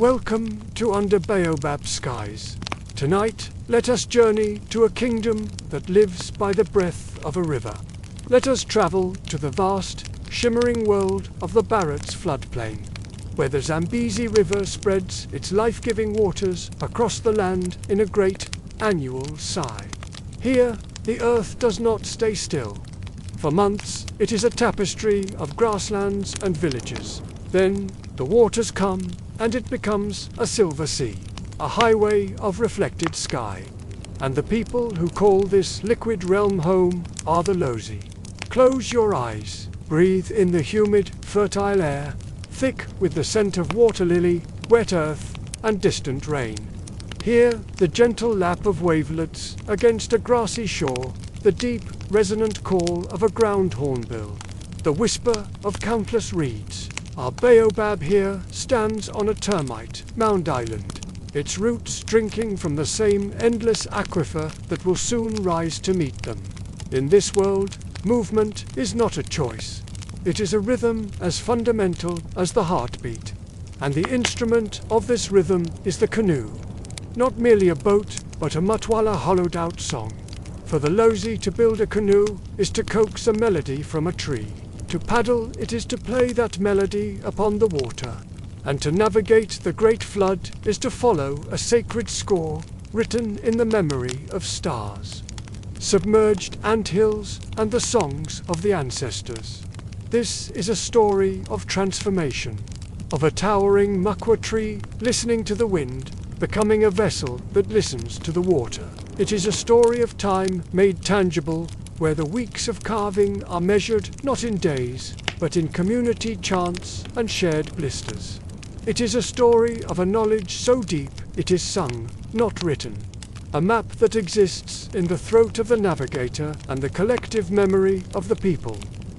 Welcome to Under Baobab Skies. Tonight, let us journey to a kingdom that lives by the breath of a river. Let us travel to the vast, shimmering world of the Barrett's floodplain, where the Zambezi River spreads its life-giving waters across the land in a great annual sigh. Here, the earth does not stay still. For months, it is a tapestry of grasslands and villages. Then, the waters come, and it becomes a silver sea, a highway of reflected sky. And the people who call this liquid realm home are the Lozi. Close your eyes, breathe in the humid, fertile air, thick with the scent of water lily, wet earth, and distant rain. Hear the gentle lap of wavelets against a grassy shore, the deep, resonant call of a ground hornbill, the whisper of countless reeds. Our baobab here stands on a termite mound island, its roots drinking from the same endless aquifer that will soon rise to meet them. In this world, movement is not a choice. It is a rhythm as fundamental as the heartbeat. And the instrument of this rhythm is the canoe. Not merely a boat, but a matwala hollowed-out song. For the Lozi, to build a canoe is to coax a melody from a tree. To paddle, it is to play that melody upon the water. And to navigate the great flood is to follow a sacred score written in the memory of stars, submerged anthills, and the songs of the ancestors. This is a story of transformation, of a towering makwa tree listening to the wind, becoming a vessel that listens to the water. It is a story of time made tangible, where the weeks of carving are measured not in days, but in community chants and shared blisters. It is a story of a knowledge so deep it is sung, not written. A map that exists in the throat of the navigator and the collective memory of the people.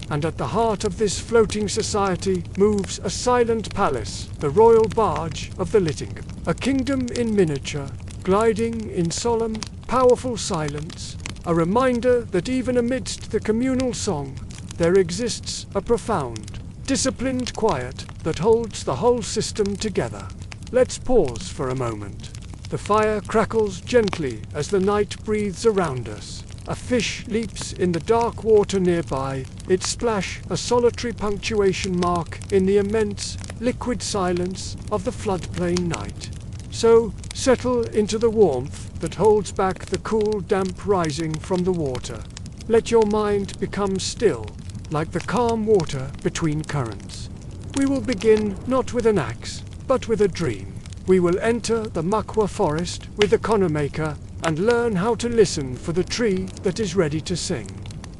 And at the heart of this floating society moves a silent palace, the royal barge of the Litting. A kingdom in miniature, gliding in solemn, powerful silence. A reminder that even amidst the communal song, there exists a profound, disciplined quiet that holds the whole system together. Let's pause for a moment. The fire crackles gently as the night breathes around us. A fish leaps in the dark water nearby, its splash a solitary punctuation mark in the immense, liquid silence of the floodplain night. So, settle into the warmth that holds back the cool damp rising from the water. Let your mind become still, like the calm water between currents. We will begin not with an axe, but with a dream. We will enter the makwa forest with the kono maker and learn how to listen for the tree that is ready to sing.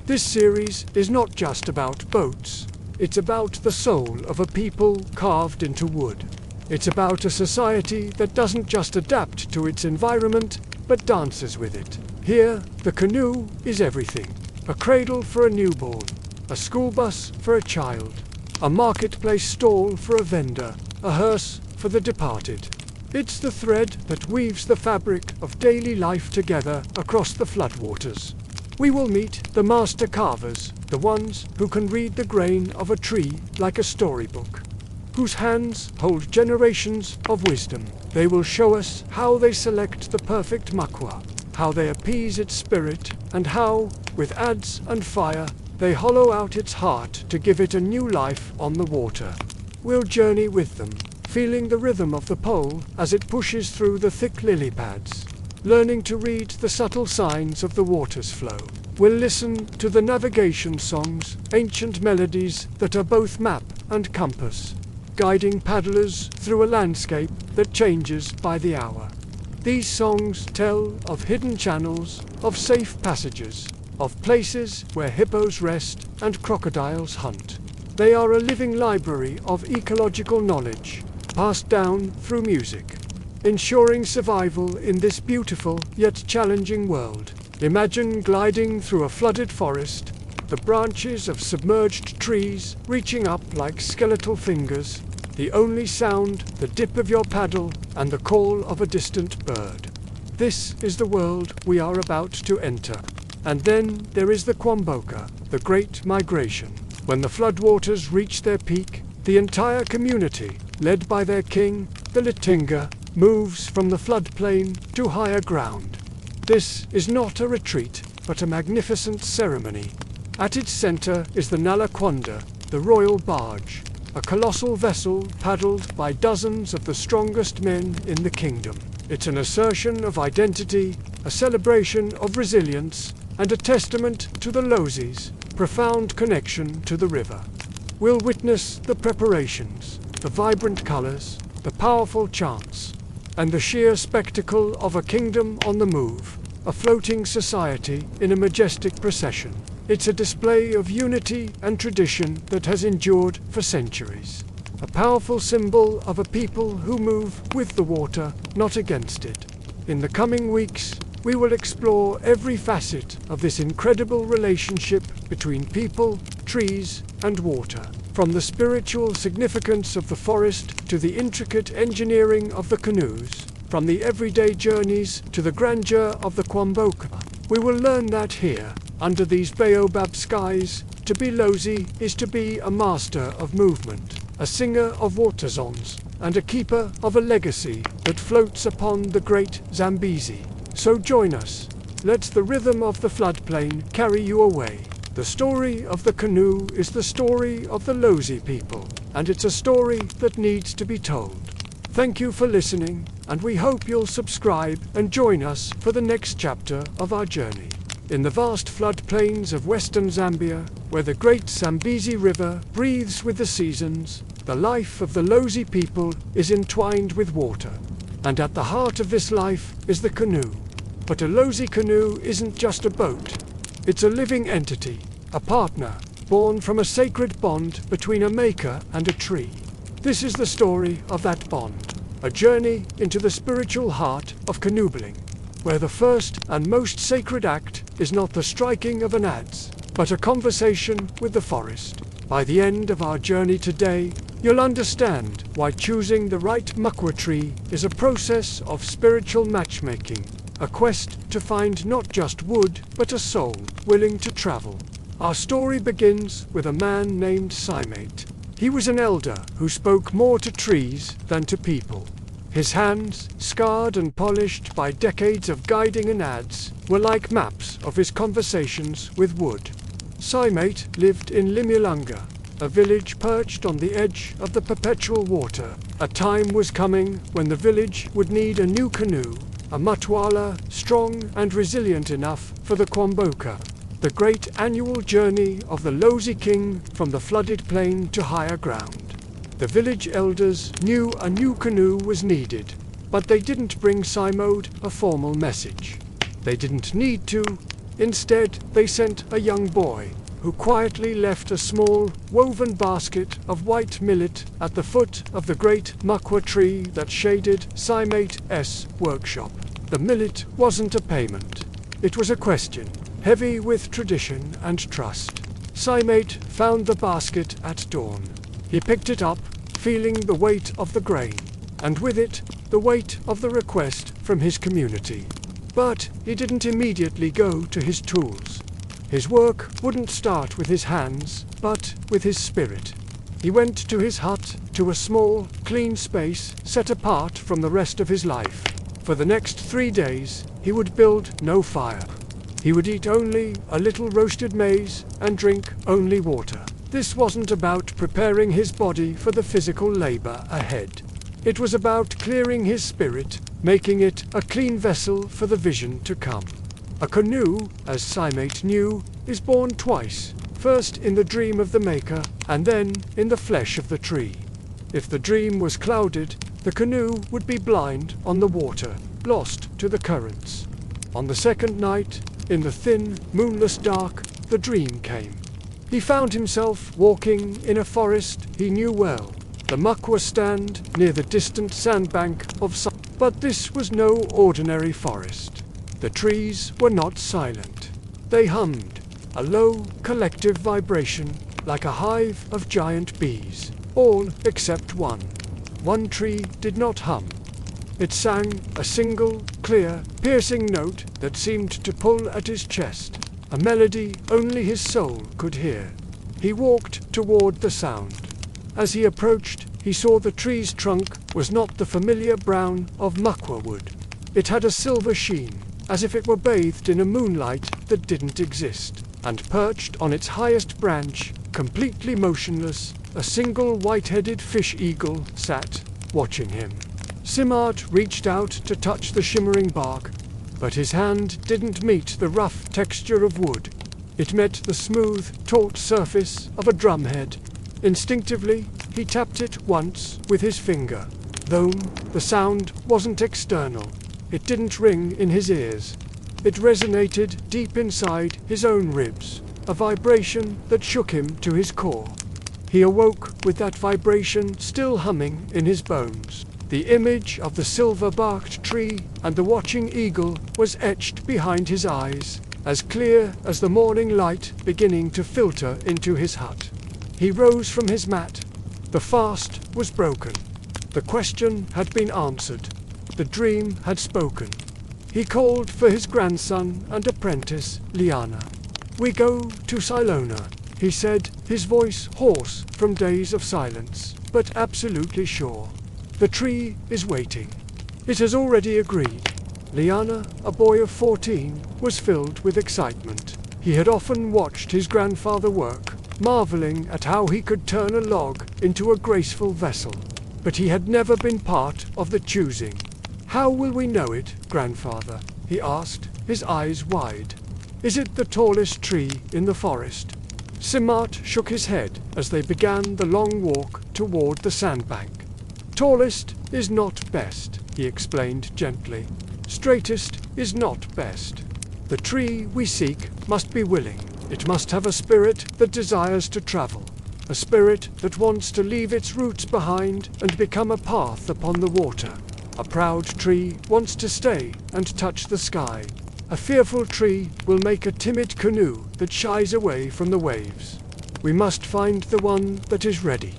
This series is not just about boats. It's about the soul of a people carved into wood. It's about a society that doesn't just adapt to its environment, but dances with it. Here, the canoe is everything. A cradle for a newborn, a school bus for a child, a marketplace stall for a vendor, a hearse for the departed. It's the thread that weaves the fabric of daily life together across the floodwaters. We will meet the master carvers, the ones who can read the grain of a tree like a storybook, whose hands hold generations of wisdom. They will show us how they select the perfect makwa, how they appease its spirit, and how, with adze and fire, they hollow out its heart to give it a new life on the water. We'll journey with them, feeling the rhythm of the pole as it pushes through the thick lily pads, learning to read the subtle signs of the water's flow. We'll listen to the navigation songs, ancient melodies that are both map and compass, guiding paddlers through a landscape that changes by the hour. These songs tell of hidden channels, of safe passages, of places where hippos rest and crocodiles hunt. They are a living library of ecological knowledge, passed down through music, ensuring survival in this beautiful yet challenging world. Imagine gliding through a flooded forest, the branches of submerged trees reaching up like skeletal fingers, the only sound the dip of your paddle and the call of a distant bird. This is the world we are about to enter. And then there is the Kwamboka, the Great Migration. When the floodwaters reach their peak, the entire community, led by their king, the Litinga moves from the floodplain to higher ground. This is not a retreat, but a magnificent ceremony. At its center is the Nalaquanda, the royal barge, a colossal vessel paddled by dozens of the strongest men in the kingdom. It's an assertion of identity, a celebration of resilience, and a testament to the Lozi's profound connection to the river. We'll witness the preparations, the vibrant colors, the powerful chants, and the sheer spectacle of a kingdom on the move, a floating society in a majestic procession. It's a display of unity and tradition that has endured for centuries. A powerful symbol of a people who move with the water, not against it. In the coming weeks, we will explore every facet of this incredible relationship between people, trees, and water. From the spiritual significance of the forest to the intricate engineering of the canoes, from the everyday journeys to the grandeur of the Kwamboka, we will learn that here, under these baobab skies, to be Lozi is to be a master of movement, a singer of water songs, and a keeper of a legacy that floats upon the great Zambezi. So join us. Let the rhythm of the floodplain carry you away. The story of the canoe is the story of the Lozi people, and it's a story that needs to be told. Thank you for listening, and we hope you'll subscribe and join us for the next chapter of our journey. In the vast floodplains of western Zambia, where the great Zambezi River breathes with the seasons, the life of the Lozi people is entwined with water. And at the heart of this life is the canoe. But a Lozi canoe isn't just a boat. It's a living entity, a partner, born from a sacred bond between a maker and a tree. This is the story of that bond, a journey into the spiritual heart of canoodling, where the first and most sacred act is not the striking of an adze, but a conversation with the forest. By the end of our journey today, you'll understand why choosing the right mukwa tree is a process of spiritual matchmaking, a quest to find not just wood, but a soul willing to travel. Our story begins with a man named Simate. He was an elder who spoke more to trees than to people. His hands, scarred and polished by decades of guiding and adze, were like maps of his conversations with wood. Simate lived in Limulanga, a village perched on the edge of the perpetual water. A time was coming when the village would need a new canoe, a mutwala strong and resilient enough for the Kwamboka, the great annual journey of the Lozi king from the flooded plain to higher ground. The village elders knew a new canoe was needed, but they didn't bring Simode a formal message. They didn't need to. Instead, they sent a young boy, who quietly left a small, woven basket of white millet at the foot of the great mukwa tree that shaded Simate's workshop. The millet wasn't a payment. It was a question, heavy with tradition and trust. Simate found the basket at dawn. He picked it up, feeling the weight of the grain, and with it, the weight of the request from his community. But he didn't immediately go to his tools. His work wouldn't start with his hands, but with his spirit. He went to his hut, to a small, clean space set apart from the rest of his life. For the next 3 days, he would build no fire. He would eat only a little roasted maize and drink only water. This wasn't about preparing his body for the physical labor ahead. It was about clearing his spirit, making it a clean vessel for the vision to come. A canoe, as Simate knew, is born twice, first in the dream of the maker, and then in the flesh of the tree. If the dream was clouded, the canoe would be blind on the water, lost to the currents. On the second night, in the thin, moonless dark, the dream came. He found himself walking in a forest he knew well, the mukwa stand near the distant sandbank of sun. But this was no ordinary forest. The trees were not silent. They hummed, a low, collective vibration, like a hive of giant bees, all except one. One tree did not hum. It sang a single, clear, piercing note that seemed to pull at his chest, a melody only his soul could hear. He walked toward the sound. As he approached, he saw the tree's trunk was not the familiar brown of makwa wood. It had a silver sheen, as if it were bathed in a moonlight that didn't exist. And perched on its highest branch, completely motionless, a single white-headed fish eagle sat, watching him. Simart reached out to touch the shimmering bark, but his hand didn't meet the rough texture of wood. It met the smooth, taut surface of a drumhead. Instinctively, he tapped it once with his finger. Though the sound wasn't external, it didn't ring in his ears. It resonated deep inside his own ribs, a vibration that shook him to his core. He awoke with that vibration still humming in his bones. The image of the silver-barked tree and the watching eagle was etched behind his eyes, as clear as the morning light beginning to filter into his hut. He rose from his mat. The fast was broken. The question had been answered. The dream had spoken. He called for his grandson and apprentice, Liana. "We go to Silona," he said, his voice hoarse from days of silence, but absolutely sure. "The tree is waiting. It has already agreed." Liana, a boy of 14, was filled with excitement. He had often watched his grandfather work, marveling at how he could turn a log into a graceful vessel. But he had never been part of the choosing. "How will we know it, grandfather?" he asked, his eyes wide. "Is it the tallest tree in the forest?" Simart shook his head as they began the long walk toward the sandbank. "Tallest is not best," he explained gently. "Straightest is not best. The tree we seek must be willing. It must have a spirit that desires to travel, a spirit that wants to leave its roots behind and become a path upon the water. A proud tree wants to stay and touch the sky. A fearful tree will make a timid canoe that shies away from the waves. We must find the one that is ready.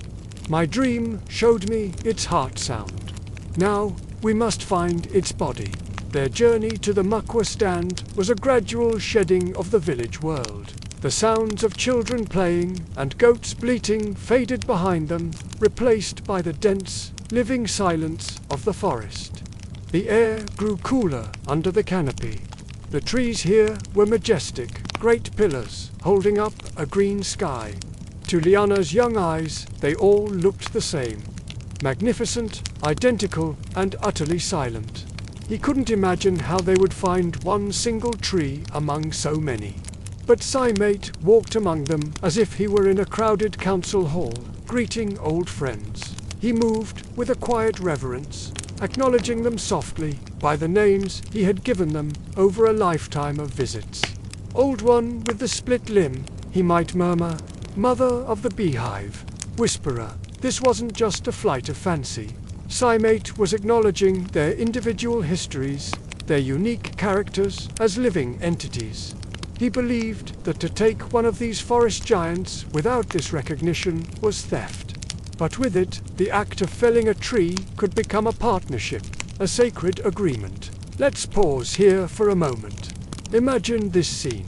My dream showed me its heart sound. Now we must find its body." Their journey to the Makwa stand was a gradual shedding of the village world. The sounds of children playing and goats bleating faded behind them, replaced by the dense, living silence of the forest. The air grew cooler under the canopy. The trees here were majestic, great pillars holding up a green sky. To Liana's young eyes, they all looked the same. Magnificent, identical, and utterly silent. He couldn't imagine how they would find one single tree among so many. But Simate walked among them as if he were in a crowded council hall, greeting old friends. He moved with a quiet reverence, acknowledging them softly by the names he had given them over a lifetime of visits. "Old one with the split limb," he might murmur, "Mother of the beehive, Whisperer." This wasn't just a flight of fancy. Simate was acknowledging their individual histories, their unique characters as living entities. He believed that to take one of these forest giants without this recognition was theft. But with it, the act of felling a tree could become a partnership, a sacred agreement. Let's pause here for a moment. Imagine this scene.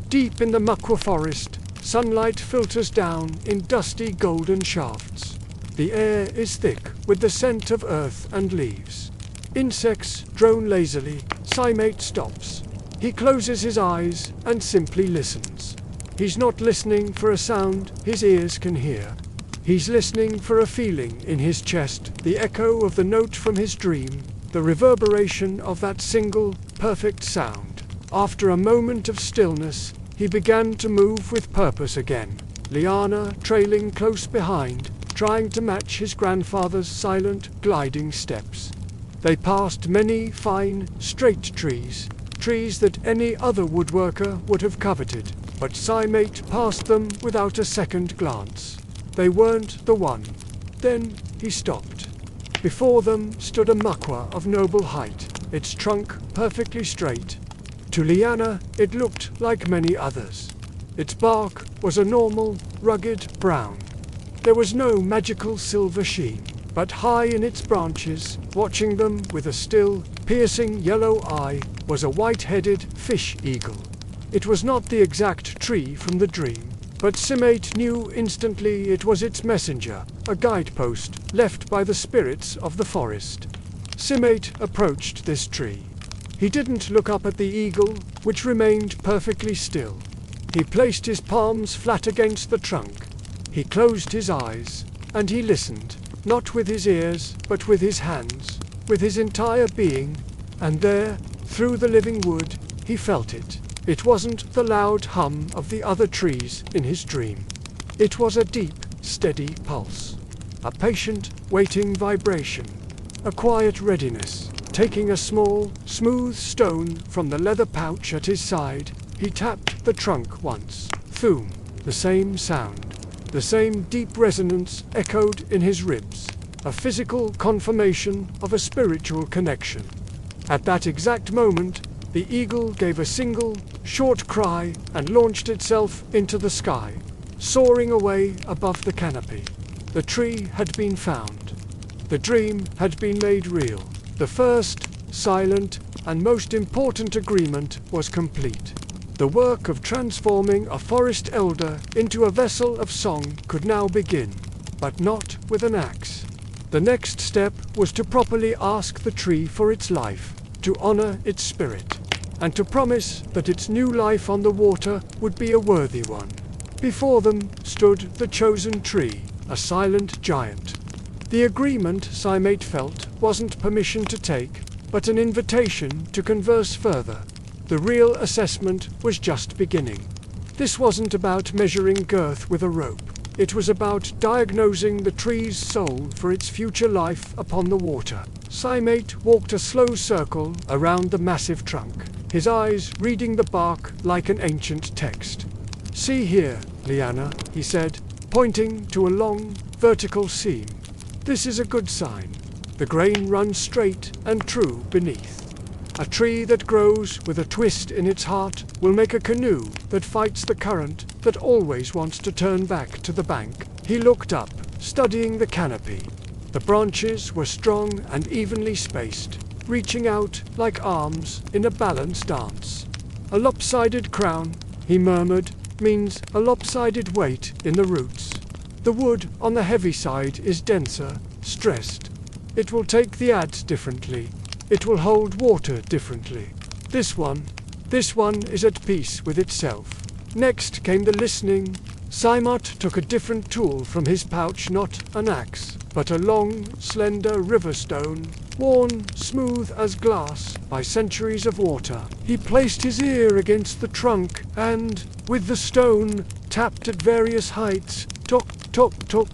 Deep in the Makwa forest, sunlight filters down in dusty golden shafts. The air is thick with the scent of earth and leaves. Insects drone lazily. Simate stops. He closes his eyes and simply listens. He's not listening for a sound his ears can hear. He's listening for a feeling in his chest, the echo of the note from his dream, the reverberation of that single, perfect sound. After a moment of stillness, he began to move with purpose again, Liana trailing close behind, trying to match his grandfather's silent, gliding steps. They passed many fine, straight trees that any other woodworker would have coveted, but Simate passed them without a second glance. They weren't the one. Then he stopped. Before them stood a makwa of noble height, its trunk perfectly straight. To Liana, it looked like many others. Its bark was a normal, rugged brown. There was no magical silver sheen, but high in its branches, watching them with a still, piercing yellow eye, was a white-headed fish eagle. It was not the exact tree from the dream, But Simate knew instantly it was its messenger, a guidepost left by the spirits of the forest. Simate approached this tree. He didn't look up at the eagle, which remained perfectly still. He placed his palms flat against the trunk. He closed his eyes, and he listened, not with his ears, but with his hands, with his entire being, and there, through the living wood, he felt it. It wasn't the loud hum of the other trees in his dream. It was a deep, steady pulse, a patient, waiting vibration, a quiet readiness. Taking a small, smooth stone from the leather pouch at his side, he tapped the trunk once. Thoom, the same sound. The same deep resonance echoed in his ribs, a physical confirmation of a spiritual connection. At that exact moment, the eagle gave a single, short cry and launched itself into the sky, soaring away above the canopy. The tree had been found. The dream had been made real. The first, silent, and most important agreement was complete. The work of transforming a forest elder into a vessel of song could now begin, but not with an axe. The next step was to properly ask the tree for its life, to honor its spirit, and to promise that its new life on the water would be a worthy one. Before them stood the chosen tree, a silent giant. The agreement, Simate felt, wasn't permission to take, but an invitation to converse further. The real assessment was just beginning. This wasn't about measuring girth with a rope. It was about diagnosing the tree's soul for its future life upon the water. Simate walked a slow circle around the massive trunk, his eyes reading the bark like an ancient text. "See here, Liana," he said, pointing to a long, vertical seam. "This is a good sign. The grain runs straight and true beneath. A tree that grows with a twist in its heart will make a canoe that fights the current, that always wants to turn back to the bank." He looked up, studying the canopy. The branches were strong and evenly spaced, reaching out like arms in a balance dance. "A lopsided crown," he murmured, "means a lopsided weight in the roots. The wood on the heavy side is denser, stressed. It will take the adze differently. It will hold water differently. This one is at peace with itself." Next came the listening. Simate took a different tool from his pouch, not an axe, but a long, slender river stone, worn smooth as glass by centuries of water. He placed his ear against the trunk and, with the stone, tapped at various heights. Tock, tock, tock.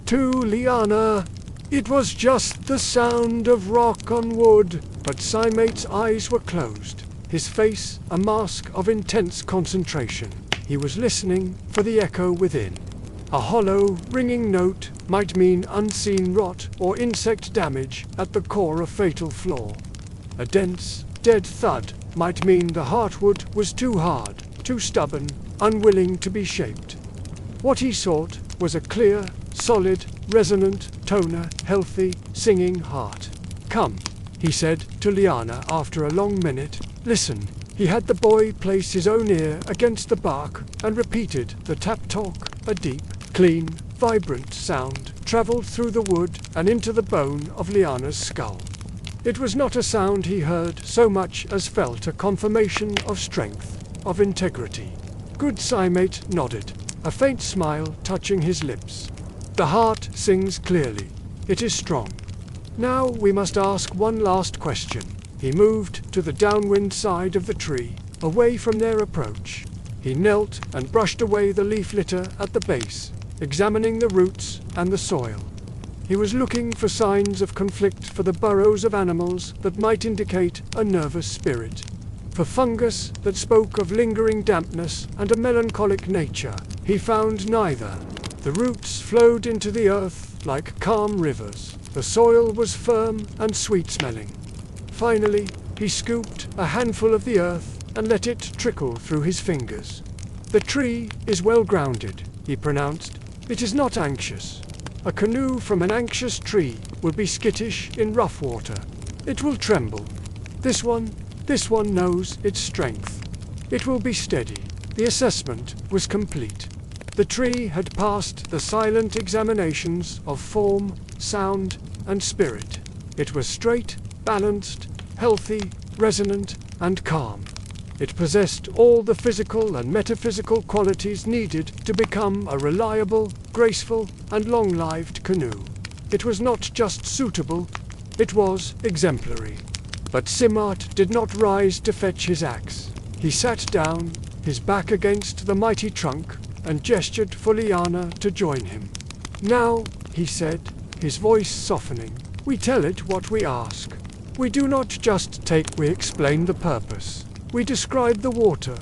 To Liana. It was just the sound of rock on wood, but Simate's eyes were closed, his face a mask of intense concentration. He was listening for the echo within. A hollow, ringing note might mean unseen rot or insect damage at the core of fatal flaw. A dense, dead thud might mean the heartwood was too hard, too stubborn, unwilling to be shaped. What he sought was a clear, solid, resonant, toner, healthy, singing heart. "Come," he said to Liana after a long minute. "Listen." He had the boy place his own ear against the bark and repeated the tap-talk. A deep, clean, vibrant sound traveled through the wood and into the bone of Liana's skull. It was not a sound he heard so much as felt a confirmation of strength, of integrity. Good Simate nodded, a faint smile touching his lips. "The heart sings clearly. It is strong. Now we must ask one last question." He moved to the downwind side of the tree, away from their approach. He knelt and brushed away the leaf litter at the base, examining the roots and the soil. He was looking for signs of conflict, for the burrows of animals that might indicate a nervous spirit, for fungus that spoke of lingering dampness and a melancholic nature. He found neither. The roots flowed into the earth like calm rivers. The soil was firm and sweet-smelling. Finally, he scooped a handful of the earth and let it trickle through his fingers. "The tree is well grounded," he pronounced. "It is not anxious. A canoe from an anxious tree will be skittish in rough water. It will tremble. This one knows its strength. It will be steady." The assessment was complete. The tree had passed the silent examinations of form, sound, and spirit. It was straight, balanced, healthy, resonant, and calm. It possessed all the physical and metaphysical qualities needed to become a reliable, graceful, and long-lived canoe. It was not just suitable, it was exemplary. But Simart did not rise to fetch his axe. He sat down, his back against the mighty trunk, and gestured for Liana to join him. "Now," he said, his voice softening, "we tell it what we ask. We do not just take, we explain the purpose. We describe the water.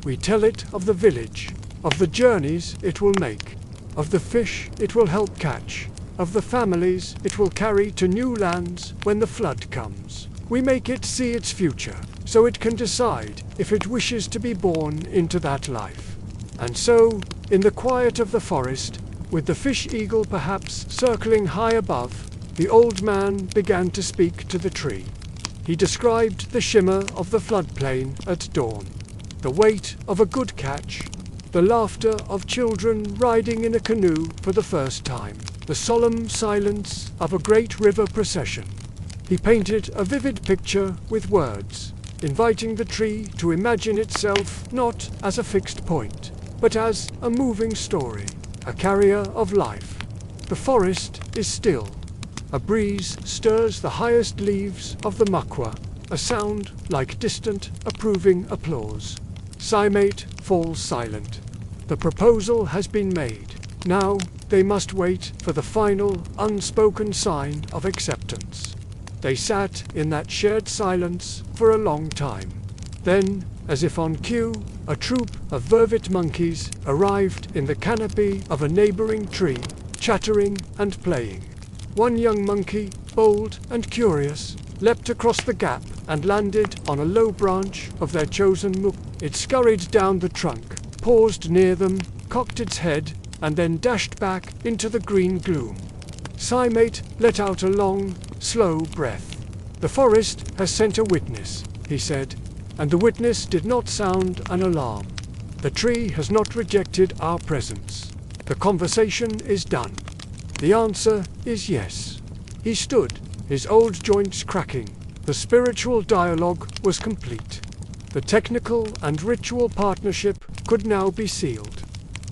We tell it of the village, of the journeys it will make, of the fish it will help catch, of the families it will carry to new lands when the flood comes. We make it see its future, so it can decide if it wishes to be born into that life." And so, in the quiet of the forest, with the fish-eagle perhaps circling high above, the old man began to speak to the tree. He described the shimmer of the floodplain at dawn, the weight of a good catch, the laughter of children riding in a canoe for the first time, the solemn silence of a great river procession. He painted a vivid picture with words, inviting the tree to imagine itself not as a fixed point, but as a moving story, a carrier of life. The forest is still. A breeze stirs the highest leaves of the makwa, a sound like distant, approving applause. Simate falls silent. The proposal has been made. Now they must wait for the final, unspoken sign of acceptance. They sat in that shared silence for a long time. Then, as if on cue, a troop of vervet monkeys arrived in the canopy of a neighboring tree, chattering and playing. One young monkey, bold and curious, leapt across the gap and landed on a low branch of their chosen muk. It scurried down the trunk, paused near them, cocked its head, and then dashed back into the green gloom. Simate let out a long, slow breath. "The forest has sent a witness," he said, "and the witness did not sound an alarm. The tree has not rejected our presence. The conversation is done. The answer is yes." He stood, his old joints cracking. The spiritual dialogue was complete. The technical and ritual partnership could now be sealed.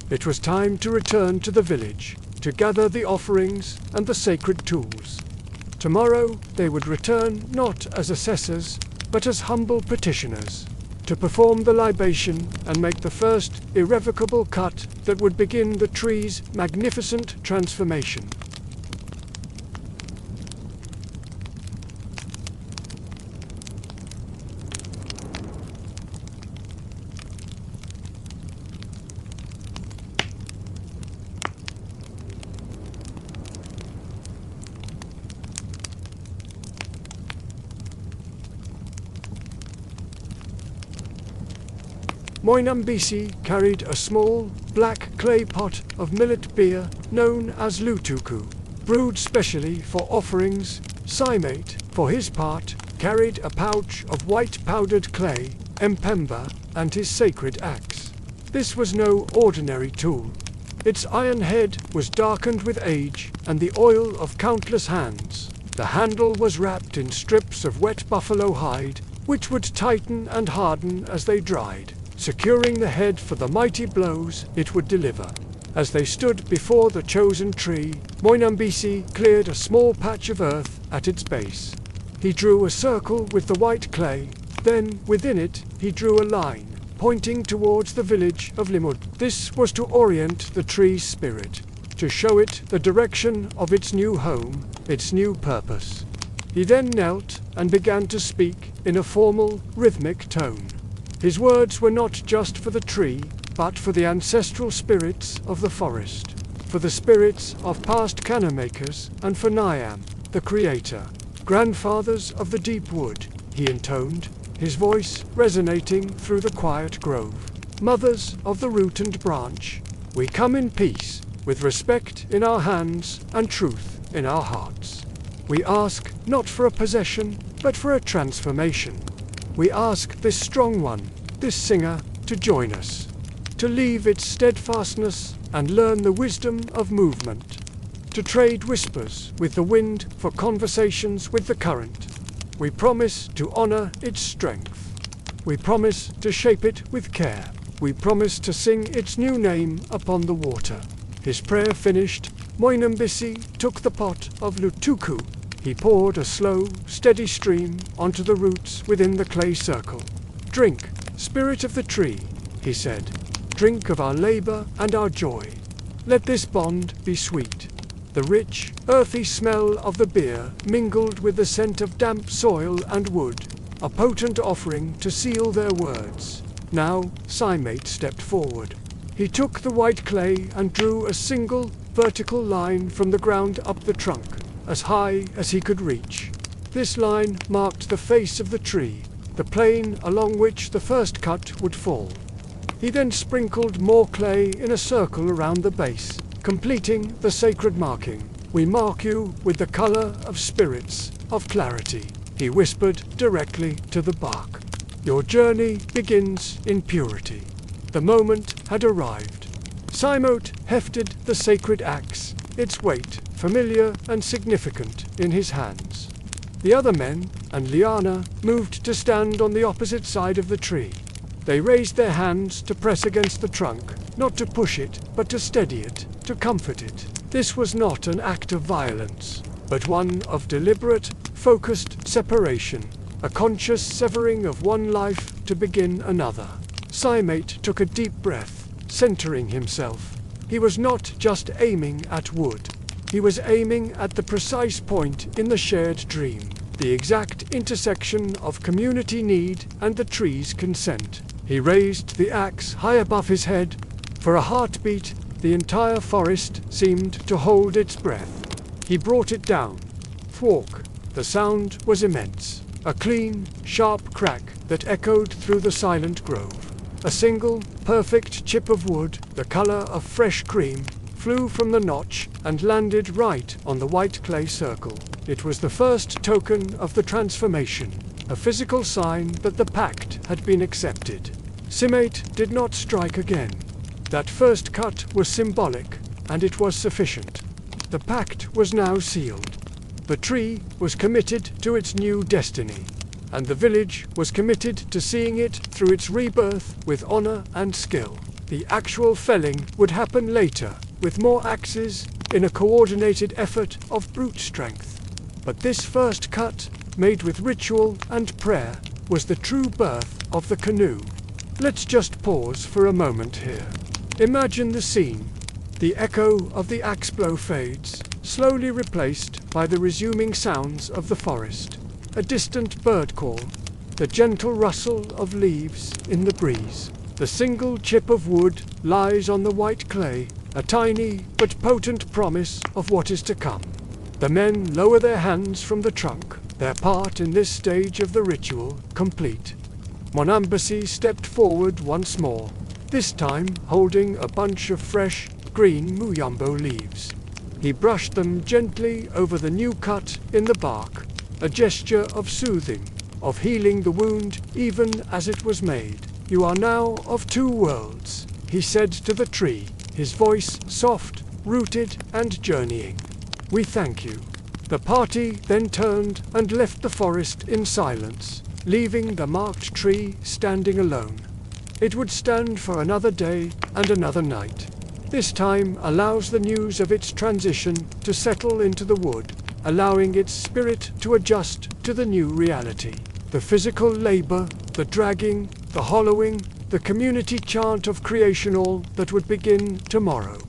It was time to return to the village, to gather the offerings and the sacred tools. Tomorrow they would return not as assessors, but as humble petitioners, to perform the libation and make the first irrevocable cut that would begin the tree's magnificent transformation. Moinambisi carried a small, black clay pot of millet beer known as lutuku, brewed specially for offerings. Simate, for his part, carried a pouch of white powdered clay, mpemba, and his sacred axe. This was no ordinary tool. Its iron head was darkened with age and the oil of countless hands. The handle was wrapped in strips of wet buffalo hide, which would tighten and harden as they dried, securing the head for the mighty blows it would deliver. As they stood before the chosen tree, Moinambisi cleared a small patch of earth at its base. He drew a circle with the white clay, then, within it, he drew a line, pointing towards the village of Limud. This was to orient the tree's spirit, to show it the direction of its new home, its new purpose. He then knelt and began to speak in a formal, rhythmic tone. His words were not just for the tree, but for the ancestral spirits of the forest, for the spirits of past canoe makers, and for Niam, the creator. "Grandfathers of the deep wood," he intoned, his voice resonating through the quiet grove. "Mothers of the root and branch, we come in peace, with respect in our hands and truth in our hearts. We ask not for a possession, but for a transformation. We ask this strong one, this singer, to join us, to leave its steadfastness and learn the wisdom of movement. To trade whispers with the wind for conversations with the current. We promise to honor its strength. We promise to shape it with care. We promise to sing its new name upon the water. His prayer finished, Moinambisi took the pot of Lutuku. He poured a slow, steady stream onto the roots within the clay circle. Drink, spirit of the tree, he said. Drink of our labor and our joy. Let this bond be sweet. The rich, earthy smell of the beer mingled with the scent of damp soil and wood, a potent offering to seal their words. Now, Cymate stepped forward. He took the white clay and drew a single, vertical line from the ground up the trunk, as high as he could reach. This line marked the face of the tree, the plane along which the first cut would fall. He then sprinkled more clay in a circle around the base, completing the sacred marking. We mark you with the color of spirits, of clarity, he whispered directly to the bark. Your journey begins in purity. The moment had arrived. Cymate hefted the sacred axe, its weight familiar and significant in his hands. The other men and Liana moved to stand on the opposite side of the tree. They raised their hands to press against the trunk, not to push it, but to steady it, to comfort it. This was not an act of violence, but one of deliberate, focused separation, a conscious severing of one life to begin another. Cymate took a deep breath, centering himself. He was not just aiming at wood. He was aiming at the precise point in the shared dream, the exact intersection of community need and the tree's consent. He raised the axe high above his head. For a heartbeat, the entire forest seemed to hold its breath. He brought it down. Thwalk. The sound was immense. A clean, sharp crack that echoed through the silent grove. A single, perfect chip of wood, the color of fresh cream, flew from the notch and landed right on the white clay circle. It was the first token of the transformation, a physical sign that the pact had been accepted. Cymate did not strike again. That first cut was symbolic, and it was sufficient. The pact was now sealed. The tree was committed to its new destiny, and the village was committed to seeing it through its rebirth with honor and skill. The actual felling would happen later, with more axes, in a coordinated effort of brute strength. But this first cut, made with ritual and prayer, was the true birth of the canoe. Let's just pause for a moment here. Imagine the scene. The echo of the axe blow fades, slowly replaced by the resuming sounds of the forest. A distant bird call, the gentle rustle of leaves in the breeze. The single chip of wood lies on the white clay, a tiny but potent promise of what is to come. The men lower their hands from the trunk, their part in this stage of the ritual complete. Monambasi stepped forward once more, this time holding a bunch of fresh, green muyambo leaves. He brushed them gently over the new cut in the bark, a gesture of soothing, of healing the wound even as it was made. You are now of two worlds, he said to the tree, his voice soft, rooted and journeying. We thank you. The party then turned and left the forest in silence, leaving the marked tree standing alone. It would stand for another day and another night. This time allows the news of its transition to settle into the wood, allowing its spirit to adjust to the new reality. The physical labor, the dragging, the hollowing, the community chant of creation, all that would begin tomorrow.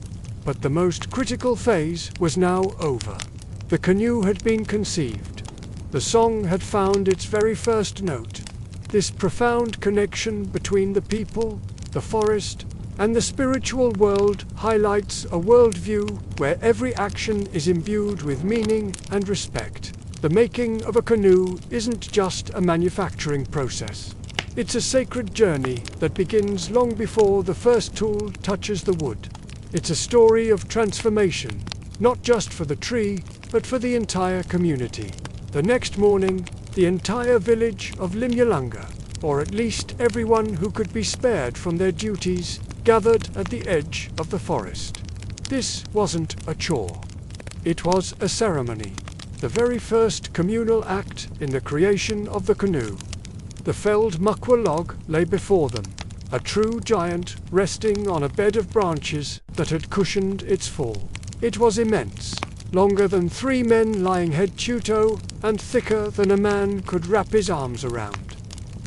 But the most critical phase was now over. The canoe had been conceived. The song had found its very first note. This profound connection between the people, the forest, and the spiritual world highlights a worldview where every action is imbued with meaning and respect. The making of a canoe isn't just a manufacturing process. It's a sacred journey that begins long before the first tool touches the wood. It's a story of transformation, not just for the tree, but for the entire community. The next morning, the entire village of Limyalunga, or at least everyone who could be spared from their duties, gathered at the edge of the forest. This wasn't a chore. It was a ceremony, the very first communal act in the creation of the canoe. The felled muckwa log lay before them, a true giant resting on a bed of branches that had cushioned its fall. It was immense, longer than 3 men lying head to toe, and thicker than a man could wrap his arms around.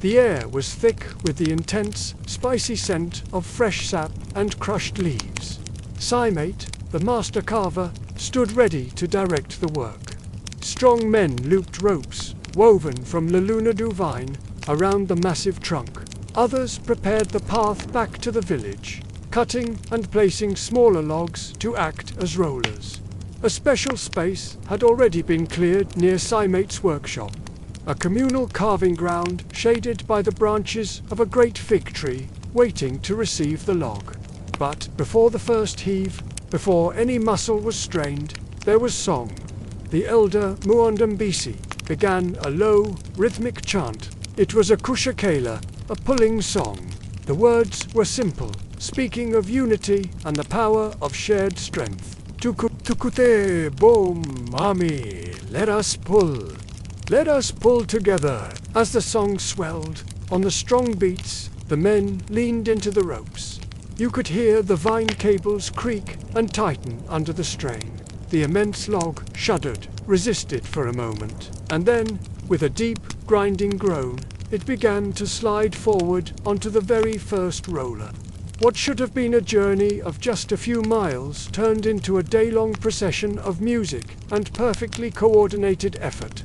The air was thick with the intense, spicy scent of fresh sap and crushed leaves. Cymate, the master carver, stood ready to direct the work. Strong men looped ropes, woven from Lalunadu vine, around the massive trunk. Others prepared the path back to the village, cutting and placing smaller logs to act as rollers. A special space had already been cleared near Cymate's workshop, a communal carving ground shaded by the branches of a great fig tree, waiting to receive the log. But before the first heave, before any muscle was strained, there was song. The elder Muondambisi began a low, rhythmic chant. It was a kushakela, a pulling song. The words were simple, speaking of unity and the power of shared strength. Tukute bom mami, let us pull together. As the song swelled, on the strong beats, the men leaned into the ropes. You could hear the vine cables creak and tighten under the strain. The immense log shuddered, resisted for a moment, and then, with a deep, grinding groan, it began to slide forward onto the very first roller. What should have been a journey of just a few miles turned into a day-long procession of music and perfectly coordinated effort.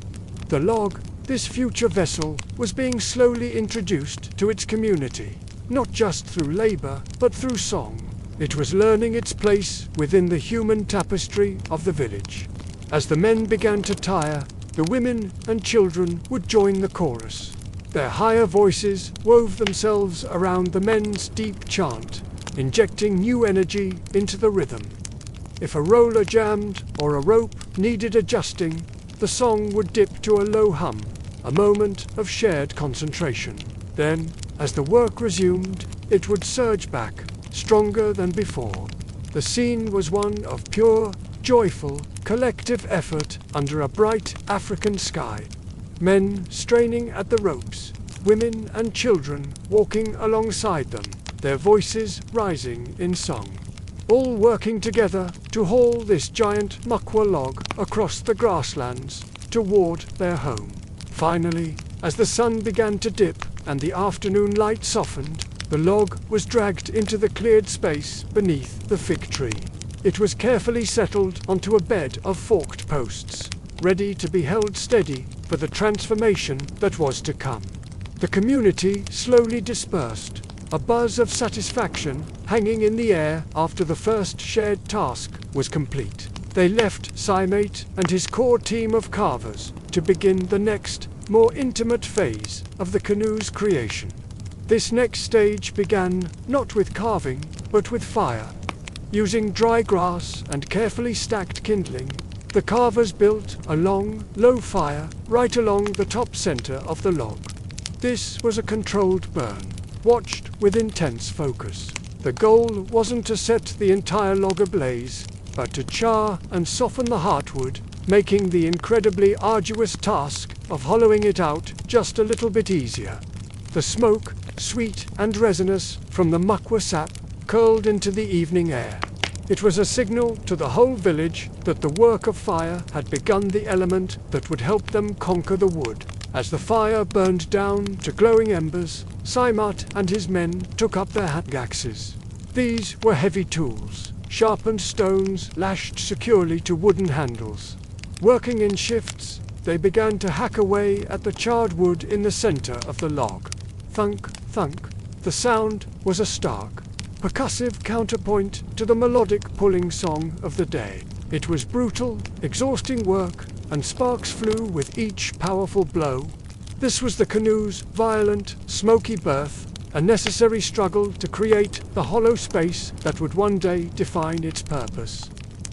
The log, this future vessel, was being slowly introduced to its community, not just through labor, but through song. It was learning its place within the human tapestry of the village. As the men began to tire, the women and children would join the chorus. Their higher voices wove themselves around the men's deep chant, injecting new energy into the rhythm. If a roller jammed or a rope needed adjusting, the song would dip to a low hum, a moment of shared concentration. Then, as the work resumed, it would surge back, stronger than before. The scene was one of pure, joyful, collective effort under a bright African sky. Men straining at the ropes, women and children walking alongside them, their voices rising in song. All working together to haul this giant muckwa log across the grasslands toward their home. Finally, as the sun began to dip and the afternoon light softened, the log was dragged into the cleared space beneath the fig tree. It was carefully settled onto a bed of forked posts, ready to be held steady for the transformation that was to come. The community slowly dispersed, a buzz of satisfaction hanging in the air after the first shared task was complete. They left Cymate and his core team of carvers to begin the next, more intimate phase of the canoe's creation. This next stage began not with carving, but with fire. Using dry grass and carefully stacked kindling, the carvers built a long, low fire right along the top center of the log. This was a controlled burn, watched with intense focus. The goal wasn't to set the entire log ablaze, but to char and soften the heartwood, making the incredibly arduous task of hollowing it out just a little bit easier. The smoke, sweet and resinous from the muckwa sap, curled into the evening air. It was a signal to the whole village that the work of fire had begun, the element that would help them conquer the wood. As the fire burned down to glowing embers, Cymate and his men took up their handgaxes. These were heavy tools, sharpened stones lashed securely to wooden handles. Working in shifts, they began to hack away at the charred wood in the center of the log. Thunk, thunk. The sound was a stark, percussive counterpoint to the melodic pulling song of the day. It was brutal, exhausting work, and sparks flew with each powerful blow. This was the canoe's violent, smoky birth, a necessary struggle to create the hollow space that would one day define its purpose.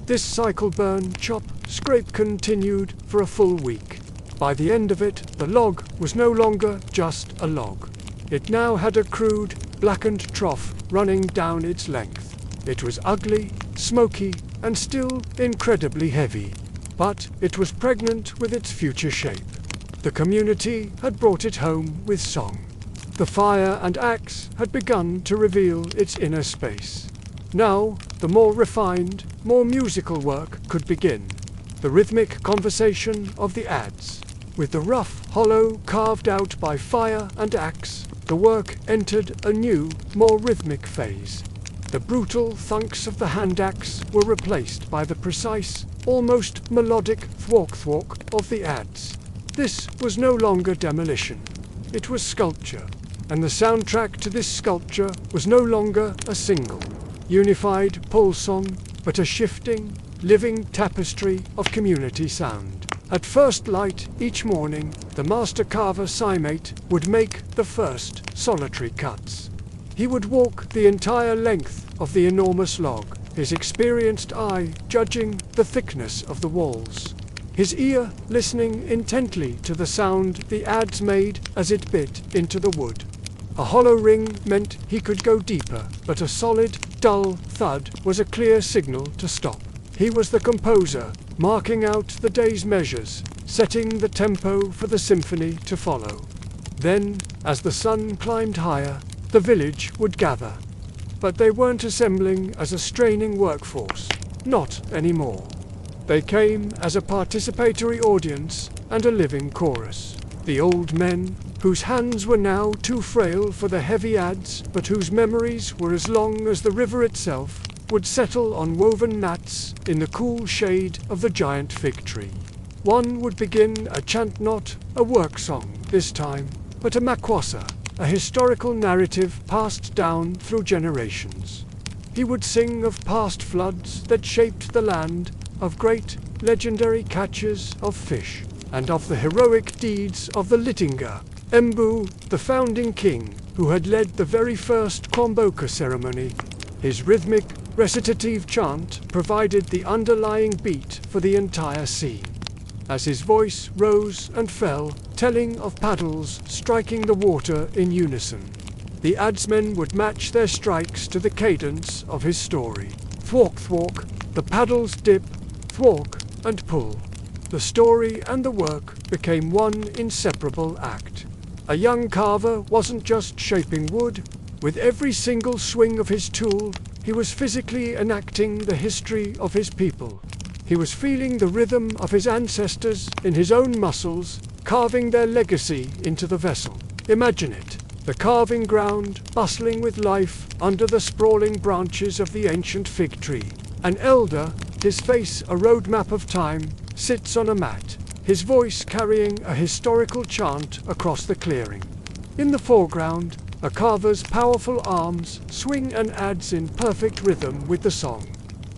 This cycle burn, chop, scrape continued for a full week. By the end of it, the log was no longer just a log. It now had a crude, blackened trough running down its length. It was ugly, smoky, and still incredibly heavy. But it was pregnant with its future shape. The community had brought it home with song. The fire and axe had begun to reveal its inner space. Now, the more refined, more musical work could begin. The rhythmic conversation of the adze. With the rough hollow carved out by fire and axe, the work entered a new, more rhythmic phase. The brutal thunks of the hand axe were replaced by the precise, almost melodic thwack-thwack of the adze. This was no longer demolition. It was sculpture. And the soundtrack to this sculpture was no longer a single, unified pole song, but a shifting, living tapestry of community sound. At first light each morning, the master carver Cymate would make the first solitary cuts. He would walk the entire length of the enormous log, his experienced eye judging the thickness of the walls, his ear listening intently to the sound the adze made as it bit into the wood. A hollow ring meant he could go deeper, but a solid, dull thud was a clear signal to stop. He was the composer, marking out the day's measures, setting the tempo for the symphony to follow. Then, as the sun climbed higher, the village would gather. But they weren't assembling as a straining workforce. Not anymore. They came as a participatory audience and a living chorus. The old men, whose hands were now too frail for the heavy adze, but whose memories were as long as the river itself, would settle on woven mats in the cool shade of the giant fig tree. One would begin a chant, not a work song this time, but a makwasa, a historical narrative passed down through generations. He would sing of past floods that shaped the land, of great, legendary catches of fish, and of the heroic deeds of the Litinga, Embu, the founding king, who had led the very first Kwamboka ceremony. His rhythmic, recitative chant provided the underlying beat for the entire scene. As his voice rose and fell, telling of paddles striking the water in unison, the adzemen would match their strikes to the cadence of his story. Thwack thwack, the paddles dip, thwack and pull. The story and the work became one inseparable act. A young carver wasn't just shaping wood. With every single swing of his tool, he was physically enacting the history of his people. He was feeling the rhythm of his ancestors in his own muscles, carving their legacy into the vessel. Imagine it, the carving ground bustling with life under the sprawling branches of the ancient fig tree. An elder, his face a roadmap of time, sits on a mat, his voice carrying a historical chant across the clearing. In the foreground, a carver's powerful arms swing an adze in perfect rhythm with the song,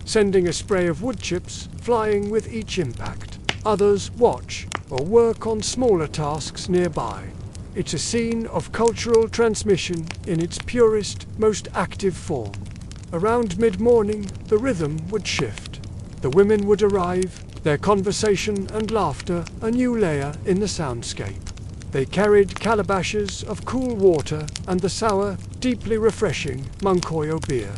sending a spray of wood chips flying with each impact. Others watch or work on smaller tasks nearby. It's a scene of cultural transmission in its purest, most active form. Around mid-morning, the rhythm would shift. The women would arrive, their conversation and laughter a new layer in the soundscape. They carried calabashes of cool water and the sour, deeply refreshing Munkoyo beer.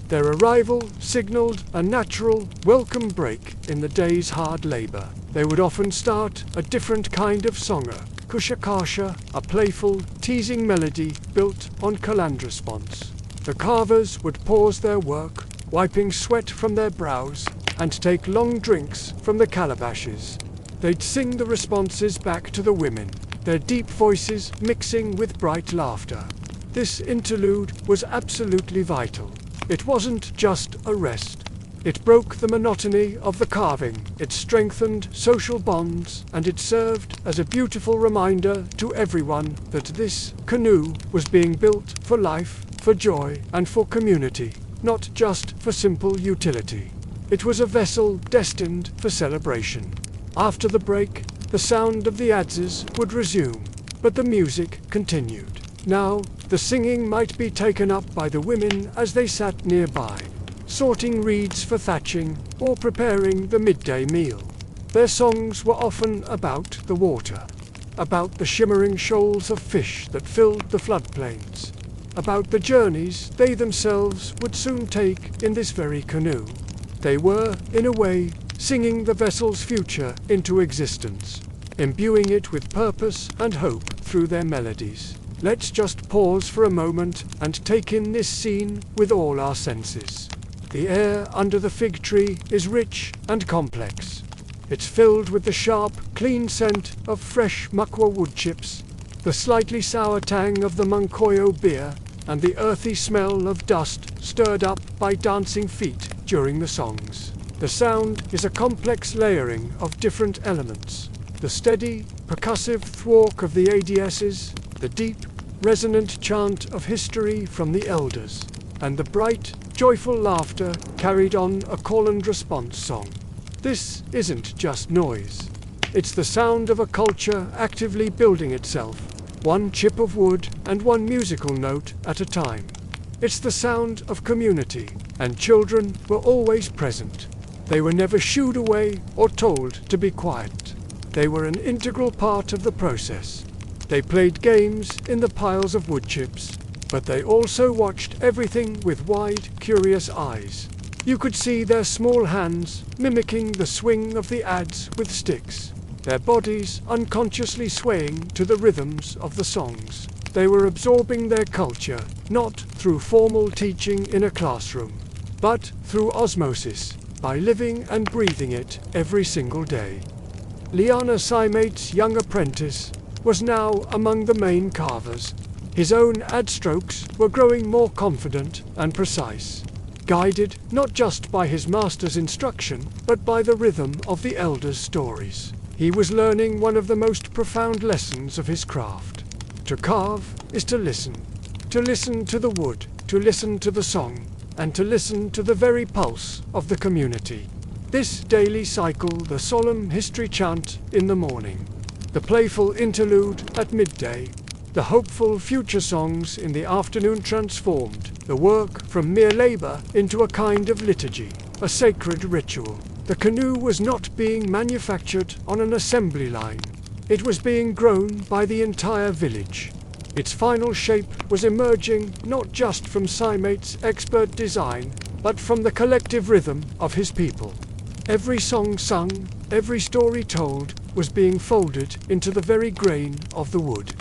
Their arrival signaled a natural, welcome break in the day's hard labor. They would often start a different kind of songer, kushakasha, a playful, teasing melody built on kaland response. The carvers would pause their work, wiping sweat from their brows, and take long drinks from the calabashes. They'd sing the responses back to the women, their deep voices mixing with bright laughter. This interlude was absolutely vital. It wasn't just a rest. It broke the monotony of the carving, it strengthened social bonds, and it served as a beautiful reminder to everyone that this canoe was being built for life, for joy, and for community, not just for simple utility. It was a vessel destined for celebration. After the break, the sound of the adzes would resume, but the music continued. Now, the singing might be taken up by the women as they sat nearby, sorting reeds for thatching or preparing the midday meal. Their songs were often about the water. about the shimmering shoals of fish that filled the floodplains, about the journeys they themselves would soon take in this very canoe. They were, in a way, singing the vessel's future into existence, imbuing it with purpose and hope through their melodies. Let's just pause for a moment and take in this scene with all our senses. The air under the fig tree is rich and complex. It's filled with the sharp, clean scent of fresh Makwa wood chips, the slightly sour tang of the Munkoyo beer, and the earthy smell of dust stirred up by dancing feet during the songs. The sound is a complex layering of different elements. The steady, percussive thwack of the ADSs, the deep, resonant chant of history from the elders, and the bright, joyful laughter carried on a call and response song. This isn't just noise. It's the sound of a culture actively building itself, one chip of wood and one musical note at a time. It's the sound of community, and children were always present. They were never shooed away or told to be quiet. They were an integral part of the process. They played games in the piles of wood chips, but they also watched everything with wide, curious eyes. You could see their small hands mimicking the swing of the adze with sticks, their bodies unconsciously swaying to the rhythms of the songs. They were absorbing their culture, not through formal teaching in a classroom, but through osmosis, by living and breathing it every single day. Liana Saimate's young apprentice was now among the main carvers. His own ad strokes were growing more confident and precise, guided not just by his master's instruction, but by the rhythm of the elders' stories. He was learning one of the most profound lessons of his craft. To carve is to listen to the wood, to listen to the song, and to listen to the very pulse of the community. This daily cycle, the solemn history chant in the morning, the playful interlude at midday, the hopeful future songs in the afternoon transformed the work from mere labor into a kind of liturgy, a sacred ritual. The canoe was not being manufactured on an assembly line. It was being grown by the entire village. Its final shape was emerging not just from Saimate's expert design, but from the collective rhythm of his people. Every song sung, every story told, was being folded into the very grain of the wood.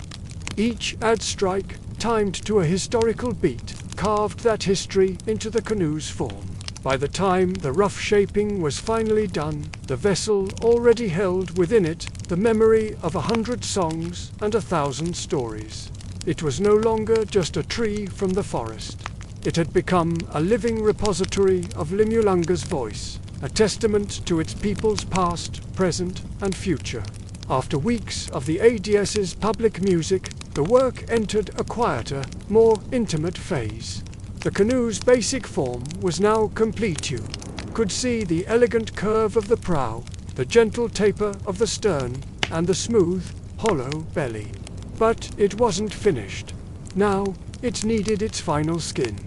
Each ad strike, timed to a historical beat, carved that history into the canoe's form. By the time the rough shaping was finally done, the vessel already held within it the memory of 100 songs and 1,000 stories. It was no longer just a tree from the forest. It had become a living repository of Limulanga's voice, a testament to its people's past, present, and future. After weeks of the ADS's public music, the work entered a quieter, more intimate phase. The canoe's basic form was now complete. You could see the elegant curve of the prow, the gentle taper of the stern, and the smooth, hollow belly. But it wasn't finished. Now, it needed its final skin.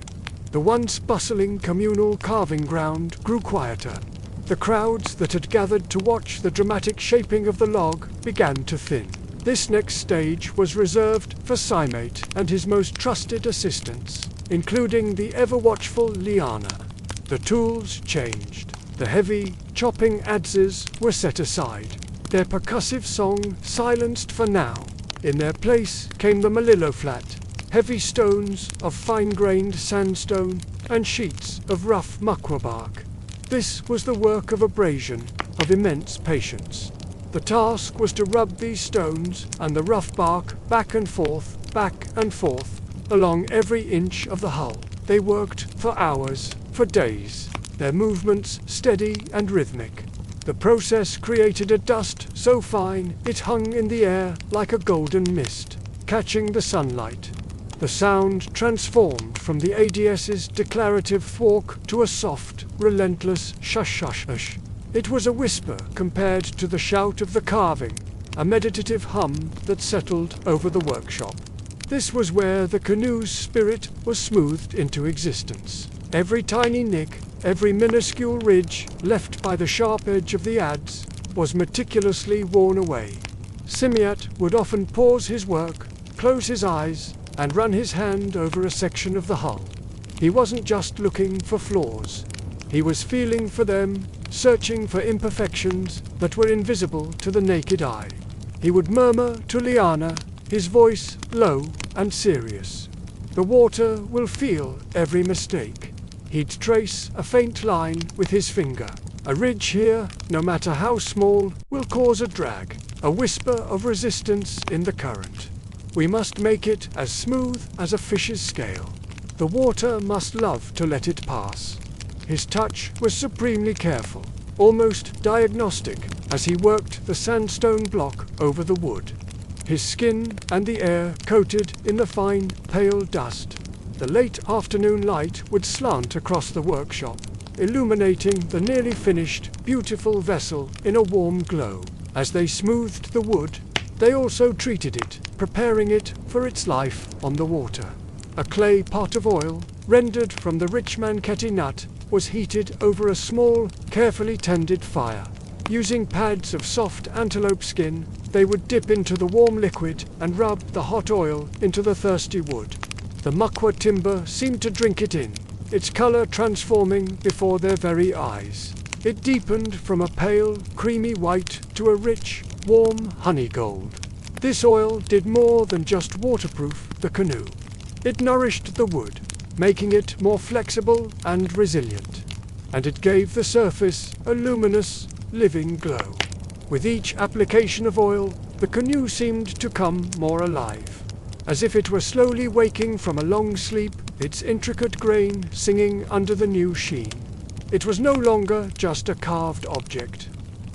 The once bustling communal carving ground grew quieter. The crowds that had gathered to watch the dramatic shaping of the log began to thin. This next stage was reserved for Saimate and his most trusted assistants, including the ever-watchful Liana. The tools changed. The heavy, chopping adzes were set aside, their percussive song silenced for now. In their place came the Malillo flat, heavy stones of fine-grained sandstone and sheets of rough Makwa bark. This was the work of abrasion, of immense patience. The task was to rub these stones and the rough bark back and forth, along every inch of the hull. They worked for hours, for days, their movements steady and rhythmic. The process created a dust so fine it hung in the air like a golden mist, catching the sunlight. The sound transformed from the ADS's declarative thwack to a soft, relentless shush-shush-hush. It was a whisper compared to the shout of the carving, a meditative hum that settled over the workshop. This was where the canoe's spirit was smoothed into existence. Every tiny nick, every minuscule ridge left by the sharp edge of the adze was meticulously worn away. Simiat would often pause his work, close his eyes, and run his hand over a section of the hull. He wasn't just looking for flaws. He was feeling for them, searching for imperfections that were invisible to the naked eye. He would murmur to Liana, his voice low and serious. "The water will feel every mistake." He'd trace a faint line with his finger. "A ridge here, no matter how small, will cause a drag, a whisper of resistance in the current. We must make it as smooth as a fish's scale. The water must love to let it pass." His touch was supremely careful, almost diagnostic, as he worked the sandstone block over the wood. His skin and the air coated in the fine, pale dust. The late afternoon light would slant across the workshop, illuminating the nearly finished, beautiful vessel in a warm glow. As they smoothed the wood, they also treated it, preparing it for its life on the water. A clay pot of oil, rendered from the rich manketti nut, was heated over a small, carefully tended fire. Using pads of soft antelope skin, they would dip into the warm liquid and rub the hot oil into the thirsty wood. The mukwa timber seemed to drink it in, its color transforming before their very eyes. It deepened from a pale, creamy white to a rich, warm honey gold. This oil did more than just waterproof the canoe. It nourished the wood, making it more flexible and resilient. And it gave the surface a luminous, living glow. With each application of oil, the canoe seemed to come more alive. As if it were slowly waking from a long sleep, its intricate grain singing under the new sheen. It was no longer just a carved object.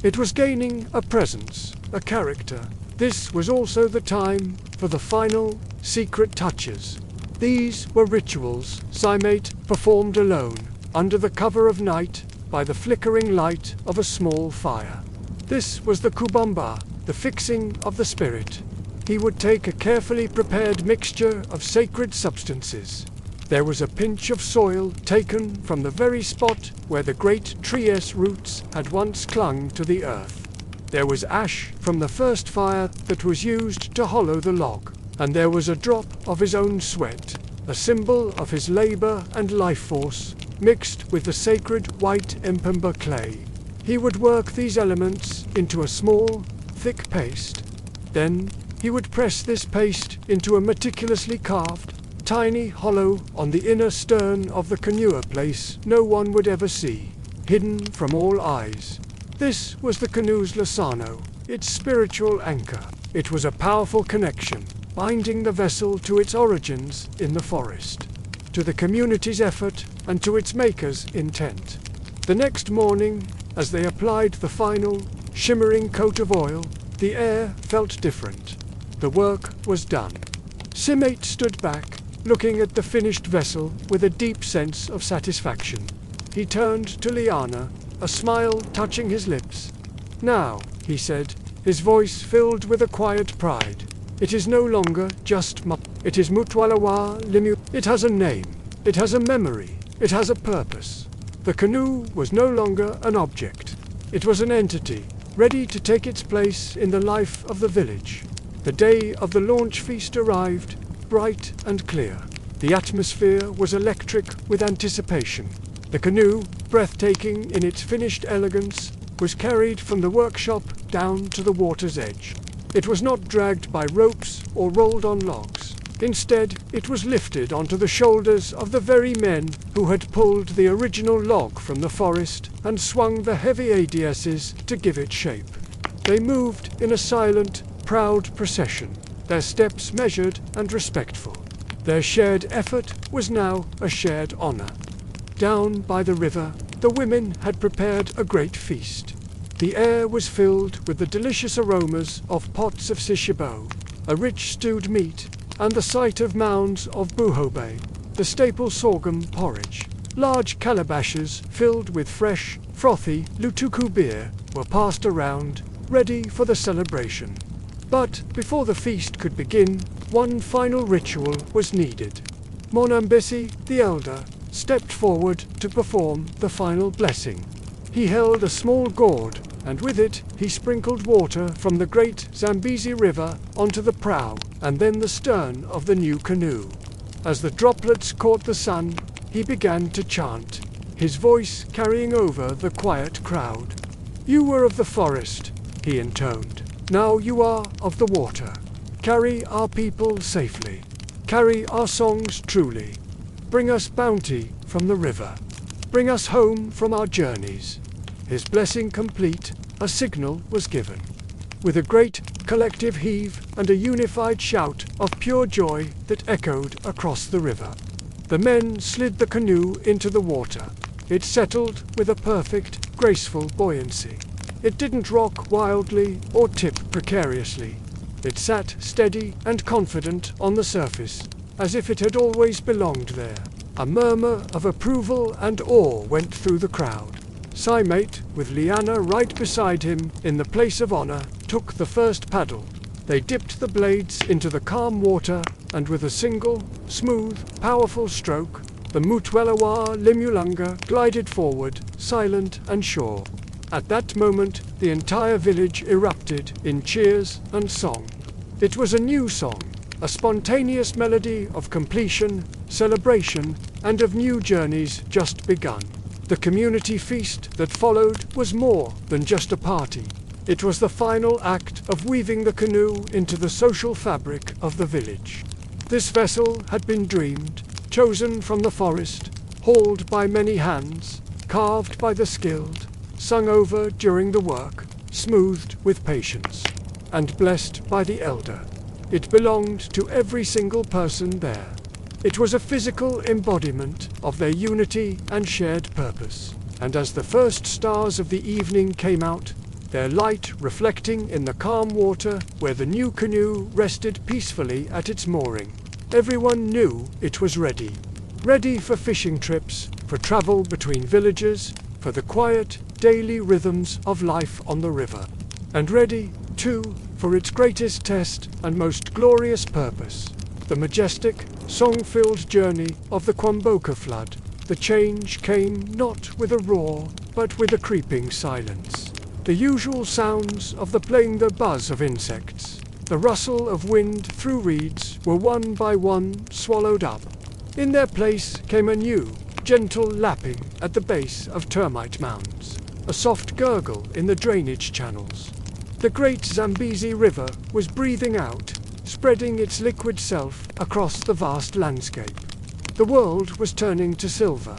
It was gaining a presence, a character. This was also the time for the final, secret touches. These were rituals Simate performed alone, under the cover of night, by the flickering light of a small fire. This was the kubamba, the fixing of the spirit. He would take a carefully prepared mixture of sacred substances. There was a pinch of soil taken from the very spot where the great tree's roots had once clung to the earth. There was ash from the first fire that was used to hollow the log, and there was a drop of his own sweat, a symbol of his labor and life force, mixed with the sacred white Mpemba clay. He would work these elements into a small, thick paste. Then he would press this paste into a meticulously carved, tiny hollow on the inner stern of the canoe, a place no one would ever see, hidden from all eyes. This was the canoe's Lasano, its spiritual anchor. It was a powerful connection, binding the vessel to its origins in the forest, to the community's effort, and to its maker's intent. The next morning, as they applied the final, shimmering coat of oil, the air felt different. The work was done. Simate stood back, looking at the finished vessel with a deep sense of satisfaction. He turned to Liana, a smile touching his lips. "Now," he said, his voice filled with a quiet pride, "it is no longer just it is Mutwalawa Limu. It has a name, it has a memory, it has a purpose." The canoe was no longer an object. It was an entity, ready to take its place in the life of the village. The day of the launch feast arrived, bright and clear. The atmosphere was electric with anticipation. The canoe, breathtaking in its finished elegance, was carried from the workshop down to the water's edge. It was not dragged by ropes or rolled on logs. Instead, it was lifted onto the shoulders of the very men who had pulled the original log from the forest and swung the heavy ADSs to give it shape. They moved in a silent, proud procession, their steps measured and respectful. Their shared effort was now a shared honor. Down by the river, the women had prepared a great feast. The air was filled with the delicious aromas of pots of sishibo, a rich stewed meat, and the sight of mounds of buhobe, the staple sorghum porridge. Large calabashes filled with fresh, frothy lutuku beer were passed around, ready for the celebration. But before the feast could begin, one final ritual was needed. Monambisi, the elder, stepped forward to perform the final blessing. He held a small gourd, and with it he sprinkled water from the great Zambezi River onto the prow and then the stern of the new canoe. As the droplets caught the sun, he began to chant, his voice carrying over the quiet crowd. "You were of the forest," he intoned. "Now you are of the water. Carry our people safely. Carry our songs truly. Bring us bounty from the river. Bring us home from our journeys." His blessing complete, a signal was given. With a great collective heave and a unified shout of pure joy that echoed across the river, the men slid the canoe into the water. It settled with a perfect, graceful buoyancy. It didn't rock wildly or tip precariously. It sat steady and confident on the surface, as if it had always belonged there. A murmur of approval and awe went through the crowd. Cymate, with Liana right beside him in the place of honor, took the first paddle. They dipped the blades into the calm water, and with a single, smooth, powerful stroke, the Mutwelawa Limulunga glided forward, silent and sure. At that moment, the entire village erupted in cheers and song. It was a new song, a spontaneous melody of completion, celebration, and of new journeys just begun. The community feast that followed was more than just a party. It was the final act of weaving the canoe into the social fabric of the village. This vessel had been dreamed, chosen from the forest, hauled by many hands, carved by the skilled, sung over during the work, smoothed with patience, and blessed by the elder. It belonged to every single person there. It was a physical embodiment of their unity and shared purpose, and as the first stars of the evening came out, their light reflecting in the calm water where the new canoe rested peacefully at its mooring, everyone knew it was ready. Ready for fishing trips, for travel between villages, for the quiet, daily rhythms of life on the river. And ready, too, for its greatest test and most glorious purpose, the majestic, song-filled journey of the Kwamboka flood. The change came not with a roar, but with a creeping silence. The usual sounds of the buzz of insects, the rustle of wind through reeds were one by one swallowed up. In their place came a new, gentle lapping at the base of termite mounds, a soft gurgle in the drainage channels. The great Zambezi River was breathing out, spreading its liquid self across the vast landscape. The world was turning to silver.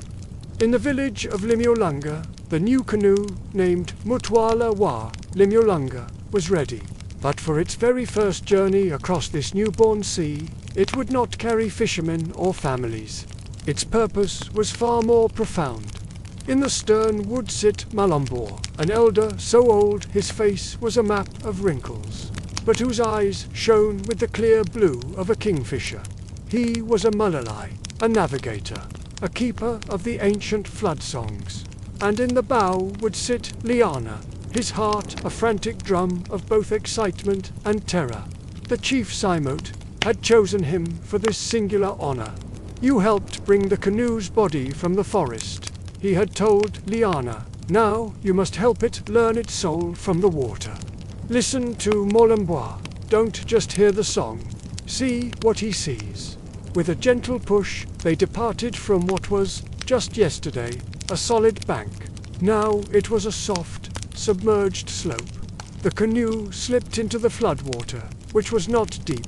In the village of Limulunga, the new canoe, named Mutwalawa Limulunga, was ready. But for its very first journey across this newborn sea, it would not carry fishermen or families. Its purpose was far more profound. In the stern would sit Malambor, an elder so old his face was a map of wrinkles, but whose eyes shone with the clear blue of a kingfisher. He was a Mulalai, a navigator, a keeper of the ancient flood songs. And in the bow would sit Liana, his heart a frantic drum of both excitement and terror. The chief Cymate had chosen him for this singular honor. "You helped bring the canoe's body from the forest," he had told Liana. "Now you must help it learn its soul from the water. Listen to Molamboa. Don't just hear the song. See what he sees." With a gentle push, they departed from what was, just yesterday, a solid bank. Now it was a soft, submerged slope. The canoe slipped into the floodwater, which was not deep,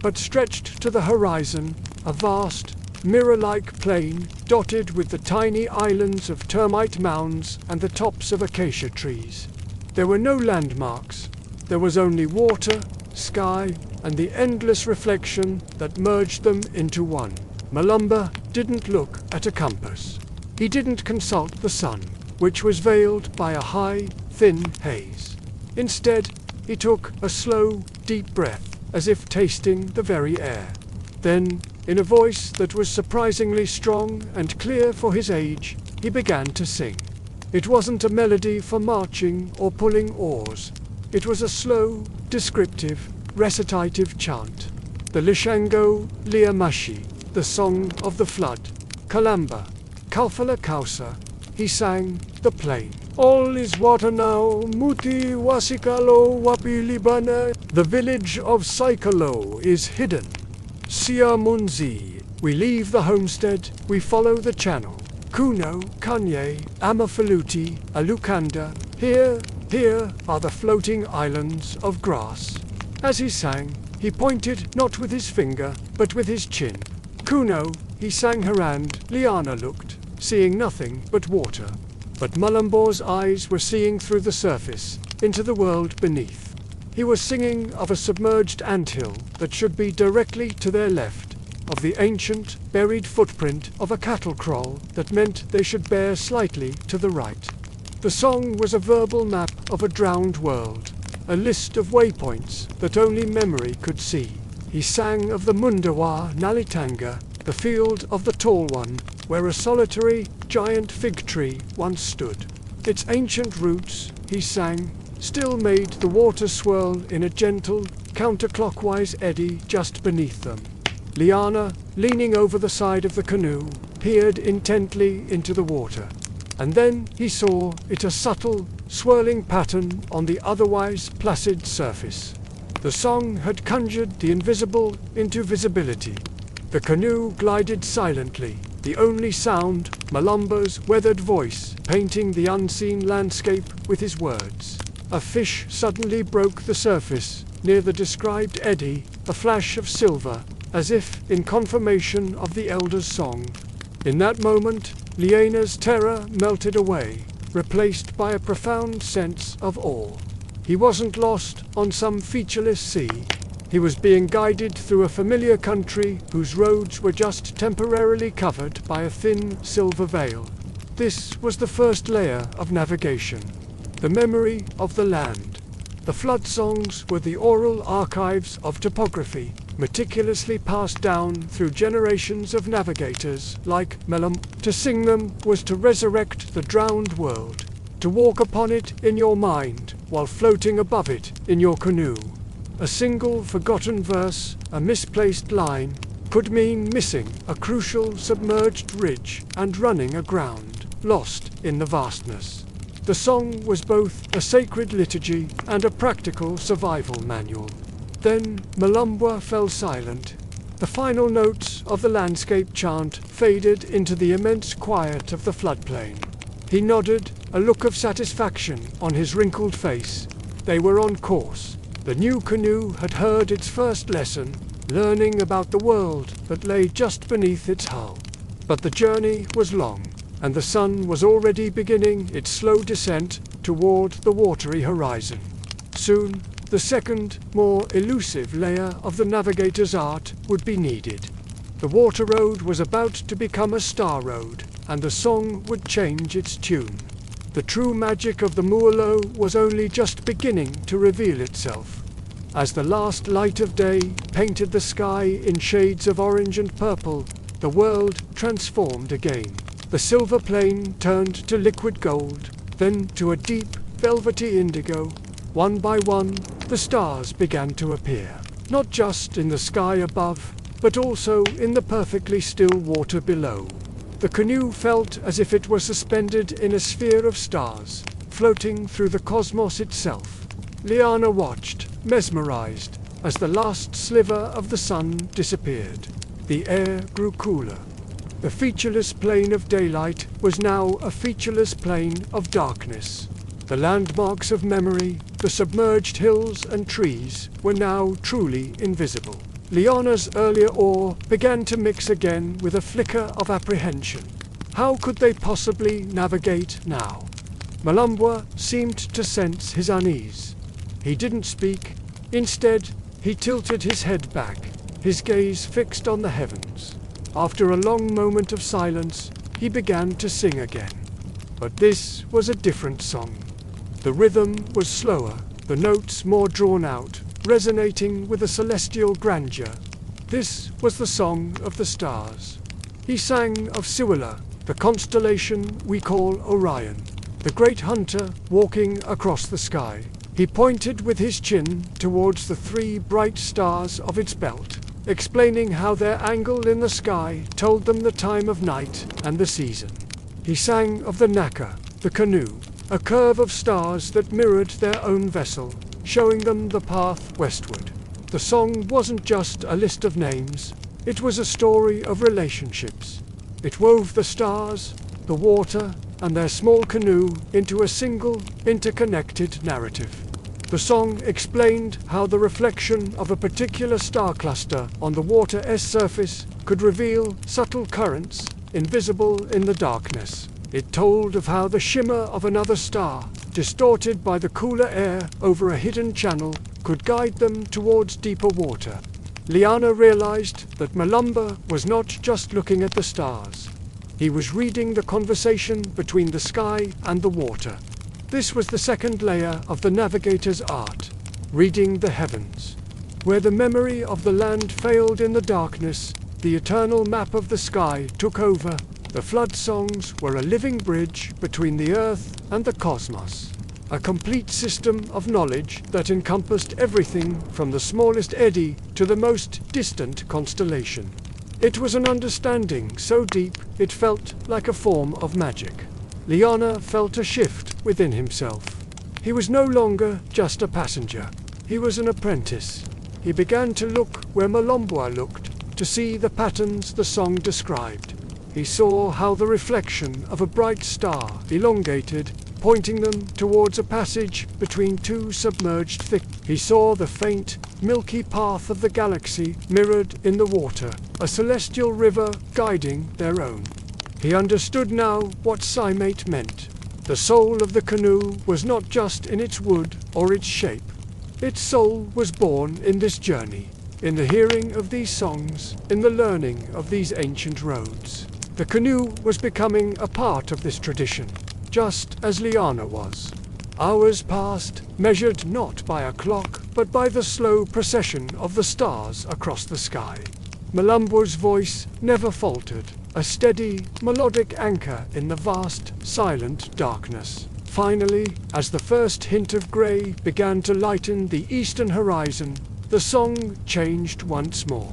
but stretched to the horizon, a vast, mirror-like plain dotted with the tiny islands of termite mounds and the tops of acacia trees. There were no landmarks. There was only water, sky, and the endless reflection that merged them into one. Malumba didn't look at a compass. He didn't consult the sun, which was veiled by a high, thin haze. Instead, he took a slow, deep breath, as if tasting the very air. Then, in a voice that was surprisingly strong and clear for his age, he began to sing. It wasn't a melody for marching or pulling oars. It was a slow, descriptive, recitative chant. The Lishango Liamashi, the song of the flood. Kalamba, Kalfala Kausa, he sang the plain. All is water now, Muti Wasikalo Wapilibana. The village of Saikalo is hidden. Siamunzi. We leave the homestead, we follow the channel. Kuno, Kanye, Amafaluti, Alukanda. Here are the floating islands of grass. As he sang, he pointed not with his finger, but with his chin. Kuno, he sang her and Liana looked, seeing nothing but water. But Mulumbor's eyes were seeing through the surface, into the world beneath. He was singing of a submerged anthill that should be directly to their left, of the ancient, buried footprint of a cattle kraal that meant they should bear slightly to the right. The song was a verbal map of a drowned world, a list of waypoints that only memory could see. He sang of the Mundawa Nalitanga, the field of the Tall One, where a solitary, giant fig tree once stood. Its ancient roots, he sang, still made the water swirl in a gentle, counterclockwise eddy just beneath them. Liana, leaning over the side of the canoe, peered intently into the water. And then he saw it a subtle, swirling pattern on the otherwise placid surface. The song had conjured the invisible into visibility. The canoe glided silently, the only sound, Mulumbor's weathered voice, painting the unseen landscape with his words. A fish suddenly broke the surface, near the described eddy, a flash of silver, as if in confirmation of the elder's song. In that moment, Liana's terror melted away, replaced by a profound sense of awe. He wasn't lost on some featureless sea. He was being guided through a familiar country whose roads were just temporarily covered by a thin silver veil. This was the first layer of navigation, the memory of the land. The flood songs were the oral archives of topography, meticulously passed down through generations of navigators like Melum. To sing them was to resurrect the drowned world, to walk upon it in your mind while floating above it in your canoe. A single forgotten verse, a misplaced line, could mean missing a crucial submerged ridge and running aground, lost in the vastness. The song was both a sacred liturgy and a practical survival manual. Then Mulumbwa fell silent. The final notes of the landscape chant faded into the immense quiet of the floodplain. He nodded, a look of satisfaction on his wrinkled face. They were on course. The new canoe had heard its first lesson, learning about the world that lay just beneath its hull. But the journey was long, and the sun was already beginning its slow descent toward the watery horizon. Soon, the second, more elusive layer of the navigator's art would be needed. The water road was about to become a star road, and the song would change its tune. The true magic of the Mualo was only just beginning to reveal itself. As the last light of day painted the sky in shades of orange and purple, the world transformed again. The silver plain turned to liquid gold, then to a deep, velvety indigo. One by one, the stars began to appear, not just in the sky above, but also in the perfectly still water below. The canoe felt as if it were suspended in a sphere of stars, floating through the cosmos itself. Liana watched, mesmerized, as the last sliver of the sun disappeared. The air grew cooler. The featureless plain of daylight was now a featureless plain of darkness. The landmarks of memory, the submerged hills and trees, were now truly invisible. Liana's earlier awe began to mix again with a flicker of apprehension. How could they possibly navigate now? Mulumbwa seemed to sense his unease. He didn't speak. Instead, he tilted his head back, his gaze fixed on the heavens. After a long moment of silence, he began to sing again. But this was a different song. The rhythm was slower, the notes more drawn out, resonating with a celestial grandeur. This was the song of the stars. He sang of Siwala, the constellation we call Orion, the great hunter walking across the sky. He pointed with his chin towards the 3 bright stars of its belt, explaining how their angle in the sky told them the time of night and the season. He sang of the Naka, the canoe, a curve of stars that mirrored their own vessel, showing them the path westward. The song wasn't just a list of names, it was a story of relationships. It wove the stars, the water, and their small canoe into a single, interconnected narrative. The song explained how the reflection of a particular star cluster on the water's surface could reveal subtle currents invisible in the darkness. It told of how the shimmer of another star, distorted by the cooler air over a hidden channel, could guide them towards deeper water. Liana realized that Malumba was not just looking at the stars. He was reading the conversation between the sky and the water. This was the second layer of the navigator's art, reading the heavens. Where the memory of the land failed in the darkness, the eternal map of the sky took over. The flood songs were a living bridge between the earth and the cosmos, a complete system of knowledge that encompassed everything from the smallest eddy to the most distant constellation. It was an understanding so deep it felt like a form of magic. Liana felt a shift within himself. He was no longer just a passenger. He was an apprentice. He began to look where Malomboa looked, to see the patterns the song described. He saw how the reflection of a bright star elongated, pointing them towards a passage between two submerged thick. He saw the faint, milky path of the galaxy mirrored in the water, a celestial river guiding their own. He understood now what Cymate meant. The soul of the canoe was not just in its wood or its shape. Its soul was born in this journey, in the hearing of these songs, in the learning of these ancient roads. The canoe was becoming a part of this tradition, just as Liana was. Hours passed, measured not by a clock, but by the slow procession of the stars across the sky. Malumbo's voice never faltered, a steady, melodic anchor in the vast, silent darkness. Finally, as the first hint of grey began to lighten the eastern horizon, the song changed once more.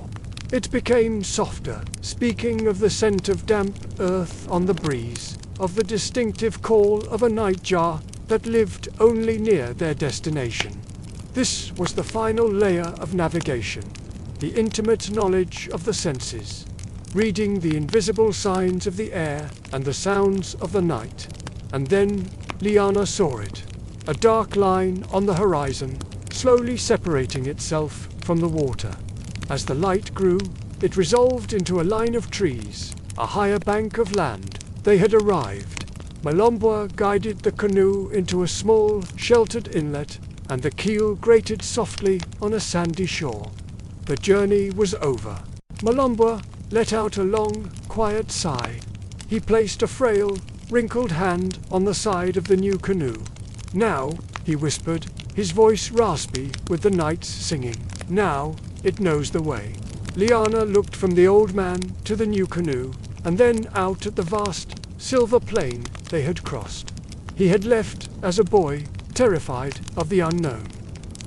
It became softer, speaking of the scent of damp earth on the breeze, of the distinctive call of a nightjar that lived only near their destination. This was the final layer of navigation, the intimate knowledge of the senses, reading the invisible signs of the air and the sounds of the night. And then Liana saw it, a dark line on the horizon, slowly separating itself from the water. As the light grew, it resolved into a line of trees, a higher bank of land. They had arrived. Malomboa guided the canoe into a small, sheltered inlet, and the keel grated softly on a sandy shore. The journey was over. Malomboa let out a long, quiet sigh. He placed a frail, wrinkled hand on the side of the new canoe. "Now," he whispered, his voice raspy with the night's singing. "Now, it knows the way." Liana looked from the old man to the new canoe, and then out at the vast, silver plain they had crossed. He had left as a boy, terrified of the unknown.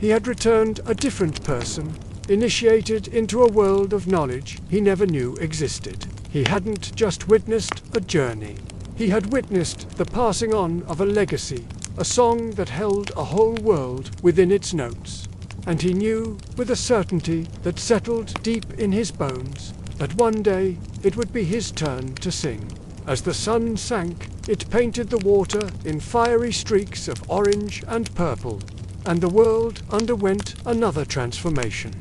He had returned a different person, initiated into a world of knowledge he never knew existed. He hadn't just witnessed a journey. He had witnessed the passing on of a legacy, a song that held a whole world within its notes. And he knew, with a certainty that settled deep in his bones, that one day it would be his turn to sing. As the sun sank, it painted the water in fiery streaks of orange and purple, and the world underwent another transformation.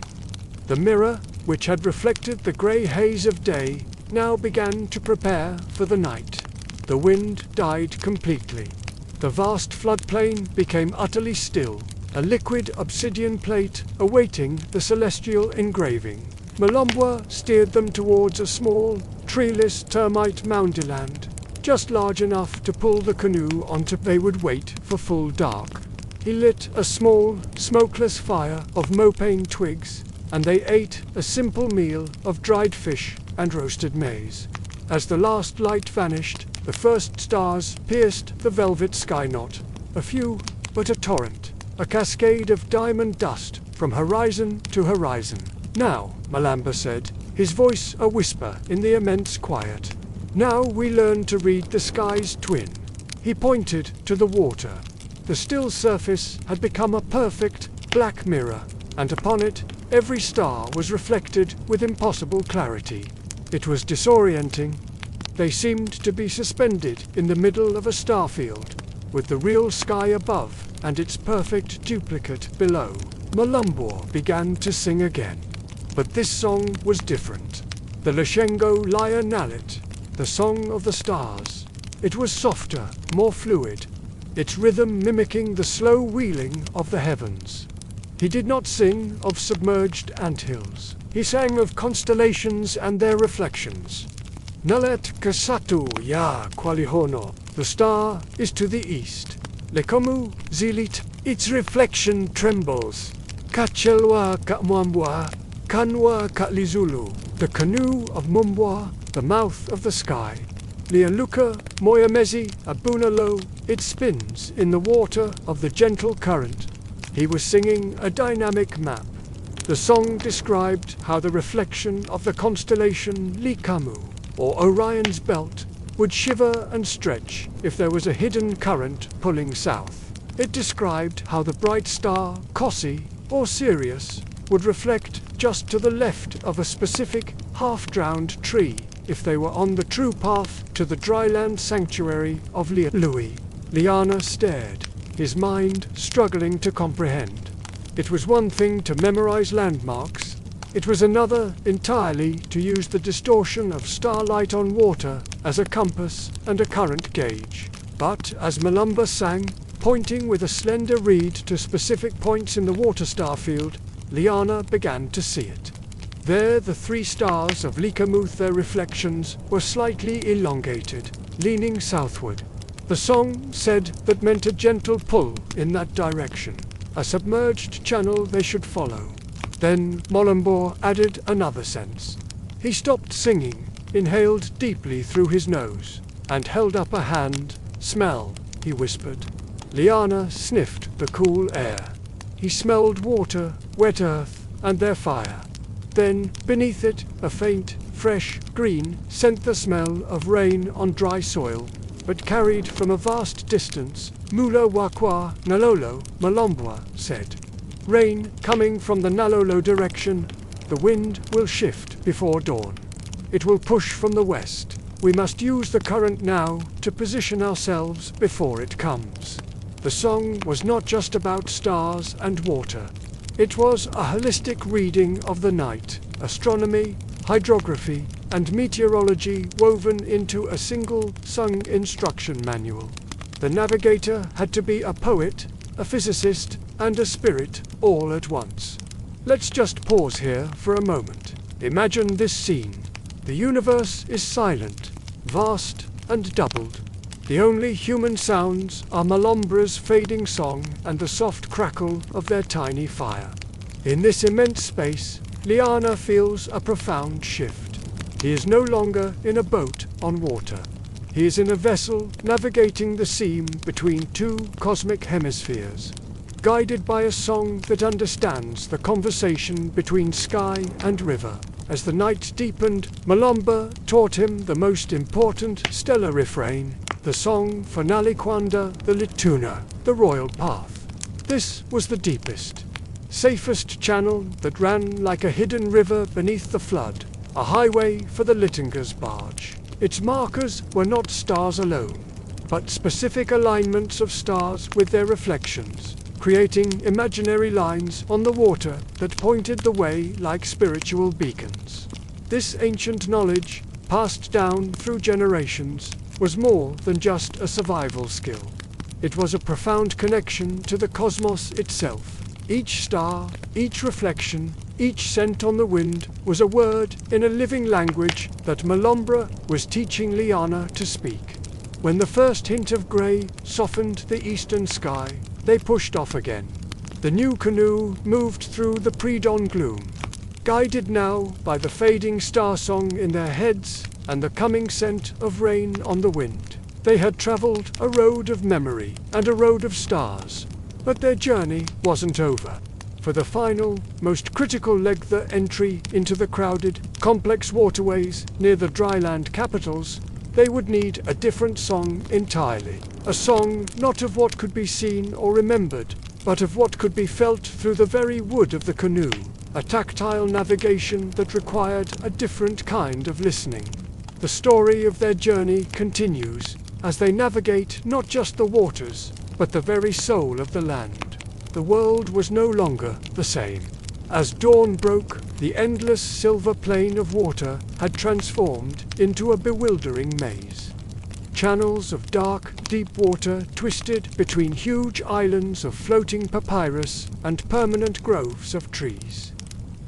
The mirror, which had reflected the grey haze of day, now began to prepare for the night. The wind died completely. The vast floodplain became utterly still, a liquid obsidian plate awaiting the celestial engraving. Malomboa steered them towards a small, treeless termite moundyland, just large enough to pull the canoe onto. They would wait for full dark. He lit a small, smokeless fire of mopane twigs, and they ate a simple meal of dried fish and roasted maize. As the last light vanished, the first stars pierced the velvet sky, not a few, but a torrent, a cascade of diamond dust from horizon to horizon. "Now," Malamba said, his voice a whisper in the immense quiet. "Now we learn to read the sky's twin. He pointed to the water. The still surface had become a perfect black mirror, and upon it every star was reflected with impossible clarity. It was disorienting. They seemed to be suspended in the middle of a starfield, with the real sky above and its perfect duplicate below. Malumbor began to sing again. But this song was different. The Lushengo Laya Nalit, the song of the stars. It was softer, more fluid, its rhythm mimicking the slow wheeling of the heavens. He did not sing of submerged anthills. He sang of constellations and their reflections. Nalet kasatu ya qualihono. The star is to the east. Lekomu zilit, its reflection trembles. Kachelwa kamwambwa, kanwa katlizulu. The canoe of Mumbwa, the mouth of the sky. Lialuka moyamezi abunalo, it spins in the water of the gentle current. He was singing a dynamic map. The song described how the reflection of the constellation Likamu, or Orion's belt, would shiver and stretch if there was a hidden current pulling south. It described how the bright star Kossi, or Sirius, would reflect just to the left of a specific half-drowned tree if they were on the true path to the dryland sanctuary of Lialui. Liana stared, his mind struggling to comprehend. It was one thing to memorize landmarks. It was another entirely to use the distortion of starlight on water as a compass and a current gauge. But as Malumba sang, pointing with a slender reed to specific points in the water star field, Liana began to see it. There the three stars of Likamuth, their reflections, were slightly elongated, leaning southward. The song said that meant a gentle pull in that direction, a submerged channel they should follow. Then Malumbor added another sense. He stopped singing, inhaled deeply through his nose, and held up a hand. "Smell," he whispered. Liana sniffed the cool air. He smelled water, wet earth, and their fire. Then, beneath it, a faint, fresh green sent the smell of rain on dry soil, but carried from a vast distance. Mula Wakwa Nalolo, Malumbwa said. Rain coming from the Nalolo direction. The wind will shift before dawn. It will push from the west. We must use the current now to position ourselves before it comes. The song was not just about stars and water. It was a holistic reading of the night, astronomy, hydrography, and meteorology woven into a single sung instruction manual. The navigator had to be a poet, a physicist, and a spirit all at once. Let's just pause here for a moment. Imagine this scene. The universe is silent, vast, and doubled. The only human sounds are Malumbra's fading song and the soft crackle of their tiny fire. In this immense space, Liana feels a profound shift. He is no longer in a boat on water. He is in a vessel navigating the seam between two cosmic hemispheres, guided by a song that understands the conversation between sky and river. As the night deepened, Malumba taught him the most important stellar refrain, the song for Nalikwanda the Lituna, the royal path. This was the deepest, safest channel that ran like a hidden river beneath the flood, a highway for the Litinga's barge. Its markers were not stars alone, but specific alignments of stars with their reflections, creating imaginary lines on the water that pointed the way like spiritual beacons. This ancient knowledge, passed down through generations, was more than just a survival skill. It was a profound connection to the cosmos itself. Each star, each reflection, each scent on the wind was a word in a living language that Malumbra was teaching Liana to speak. When the first hint of grey softened the eastern sky, they pushed off again. The new canoe moved through the pre-dawn gloom, guided now by the fading star song in their heads and the coming scent of rain on the wind. They had travelled a road of memory and a road of stars, but their journey wasn't over. For the final, most critical leg, the entry into the crowded, complex waterways near the dryland capitals, they would need a different song entirely. A song not of what could be seen or remembered, but of what could be felt through the very wood of the canoe. A tactile navigation that required a different kind of listening. The story of their journey continues as they navigate not just the waters, but the very soul of the land. The world was no longer the same. As dawn broke, the endless silver plain of water had transformed into a bewildering maze. Channels of dark, deep water twisted between huge islands of floating papyrus and permanent groves of trees.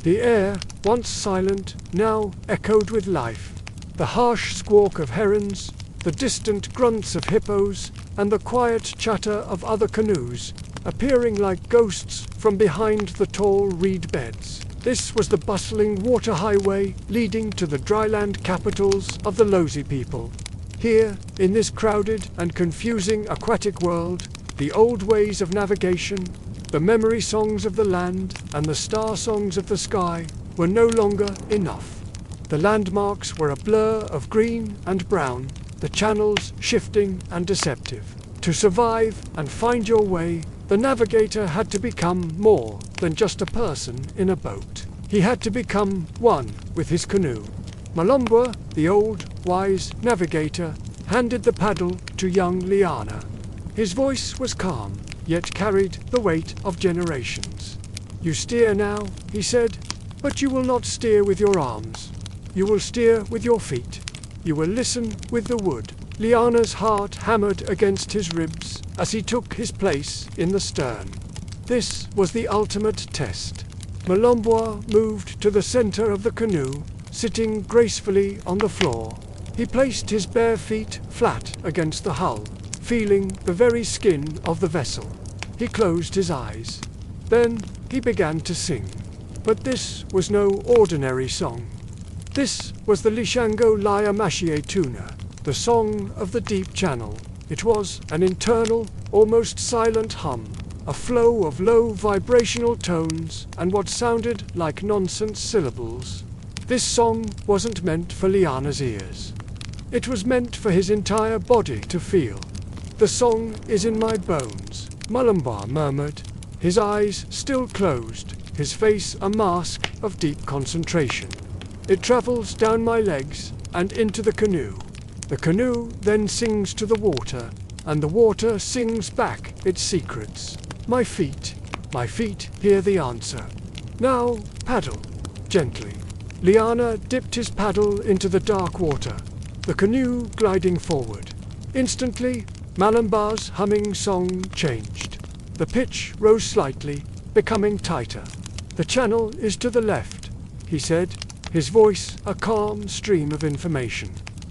The air, once silent, now echoed with life. The harsh squawk of herons, the distant grunts of hippos, and the quiet chatter of other canoes, appearing like ghosts from behind the tall reed beds. This was the bustling water highway leading to the dryland capitals of the Lozi people. Here, in this crowded and confusing aquatic world, the old ways of navigation, the memory songs of the land, and the star songs of the sky were no longer enough. The landmarks were a blur of green and brown, the channels shifting and deceptive. To survive and find your way, the navigator had to become more than just a person in a boat. He had to become one with his canoe. Malombwa, the old, wise navigator, handed the paddle to young Liana. His voice was calm, yet carried the weight of generations. "You steer now," he said, "but you will not steer with your arms. You will steer with your feet. You will listen with the wood." Liana's heart hammered against his ribs as he took his place in the stern. This was the ultimate test. Malombwa moved to the center of the canoe, sitting gracefully on the floor. He placed his bare feet flat against the hull, feeling the very skin of the vessel. He closed his eyes. Then he began to sing. But this was no ordinary song. This was the Lishango Laya Mashie Tuna, the song of the deep channel. It was an internal, almost silent hum, a flow of low vibrational tones and what sounded like nonsense syllables. This song wasn't meant for Liana's ears. It was meant for his entire body to feel. "The song is in my bones," Malombwa murmured, his eyes still closed, his face a mask of deep concentration. "It travels down my legs and into the canoe. The canoe then sings to the water, and the water sings back its secrets. My feet hear the answer. Now paddle, gently." Liana dipped his paddle into the dark water, the canoe gliding forward. Instantly, Malombwa's humming song changed. The pitch rose slightly, becoming tighter. "The channel is to the left," he said, his voice a calm stream of information.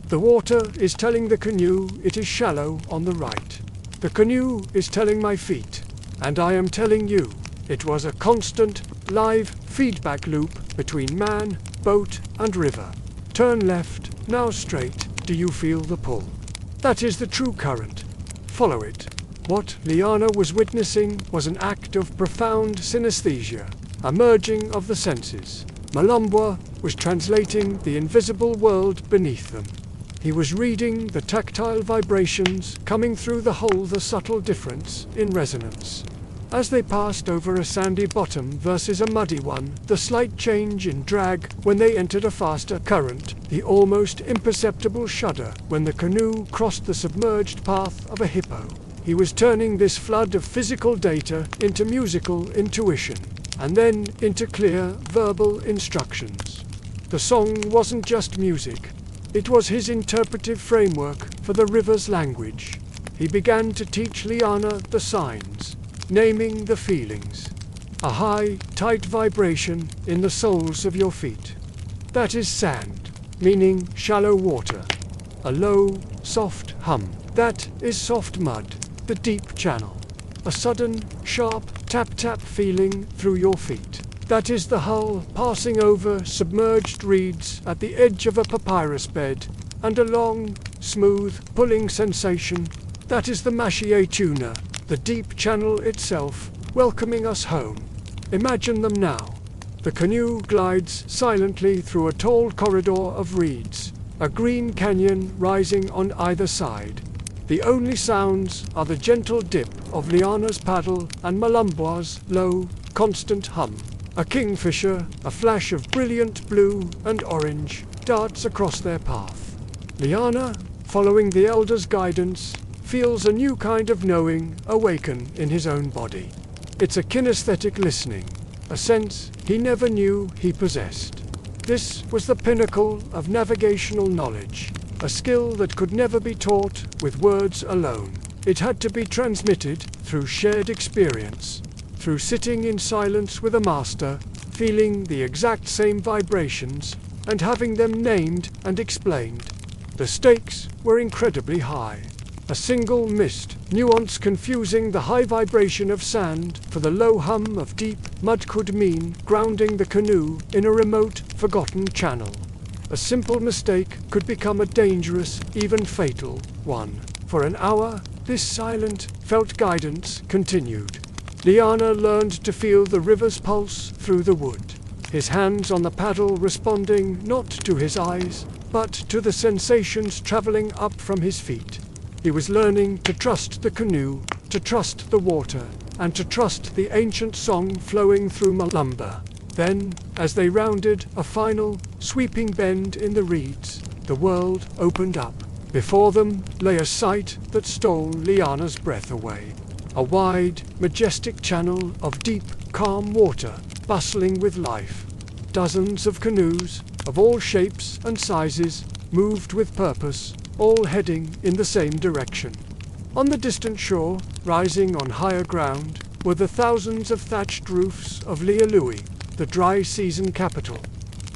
"The water is telling the canoe it is shallow on the right. The canoe is telling my feet, and I am telling you." It was a constant, live feedback loop between man, boat, and river. "Turn left, now straight. Do you feel the pull? That is the true current. Follow it." What Liana was witnessing was an act of profound synesthesia, a merging of the senses. Malombwa was translating the invisible world beneath them. He was reading the tactile vibrations coming through the hull, the subtle difference in resonance. As they passed over a sandy bottom versus a muddy one, the slight change in drag when they entered a faster current, the almost imperceptible shudder when the canoe crossed the submerged path of a hippo. He was turning this flood of physical data into musical intuition, and then into clear verbal instructions. The song wasn't just music. It was his interpretive framework for the river's language. He began to teach Liana the signs, naming the feelings. A high, tight vibration in the soles of your feet. That is sand, meaning shallow water. A low, soft hum. That is soft mud, the deep channel. A sudden, sharp tap-tap feeling through your feet. That is the hull passing over submerged reeds at the edge of a papyrus bed, and a long, smooth, pulling sensation. That is the Mashie tuna, the deep channel itself, welcoming us home. Imagine them now. The canoe glides silently through a tall corridor of reeds. a green canyon rising on either side. The only sounds are the gentle dip of Liana's paddle and Malumboa's low, constant hum. A kingfisher, a flash of brilliant blue and orange, darts across their path. Liana, following the elder's guidance, feels a new kind of knowing awaken in his own body. It's a kinesthetic listening, a sense he never knew he possessed. This was the pinnacle of navigational knowledge, a skill that could never be taught with words alone. It had to be transmitted through shared experience, through sitting in silence with a master, feeling the exact same vibrations, and having them named and explained. The stakes were incredibly high. A single missed nuance confusing the high vibration of sand for the low hum of deep mud could mean grounding the canoe in a remote, forgotten channel. A simple mistake could become a dangerous, even fatal one. For an hour, this silent, felt guidance continued. Liana learned to feel the river's pulse through the wood, his hands on the paddle responding not to his eyes, but to the sensations traveling up from his feet. He was learning to trust the canoe, to trust the water, and to trust the ancient song flowing through Malumba. Then, as they rounded a final, sweeping bend in the reeds, the world opened up. Before them lay a sight that stole Liana's breath away. A wide, majestic channel of deep, calm water, bustling with life. Dozens of canoes, of all shapes and sizes, moved with purpose, all heading in the same direction. On the distant shore, rising on higher ground, were the thousands of thatched roofs of Lialui, the dry season capital.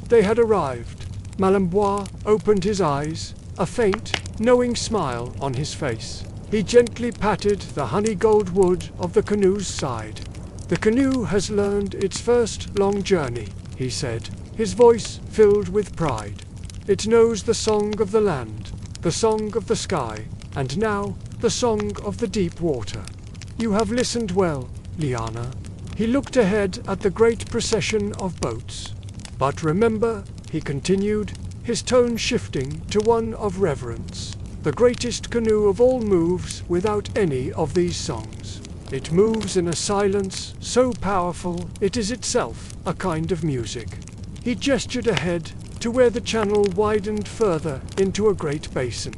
They had arrived. Malumboa opened his eyes, a faint, knowing smile on his face. He gently patted the honey gold wood of the canoe's side. The canoe has learned its first long journey, he said, his voice filled with pride. It knows the song of the land, the song of the sky, and now the song of the deep water. You have listened well, Liana. He looked ahead at the great procession of boats. But remember, he continued, his tone shifting to one of reverence. The greatest canoe of all moves without any of these songs. It moves in a silence so powerful it is itself a kind of music. He gestured ahead to where the channel widened further into a great basin.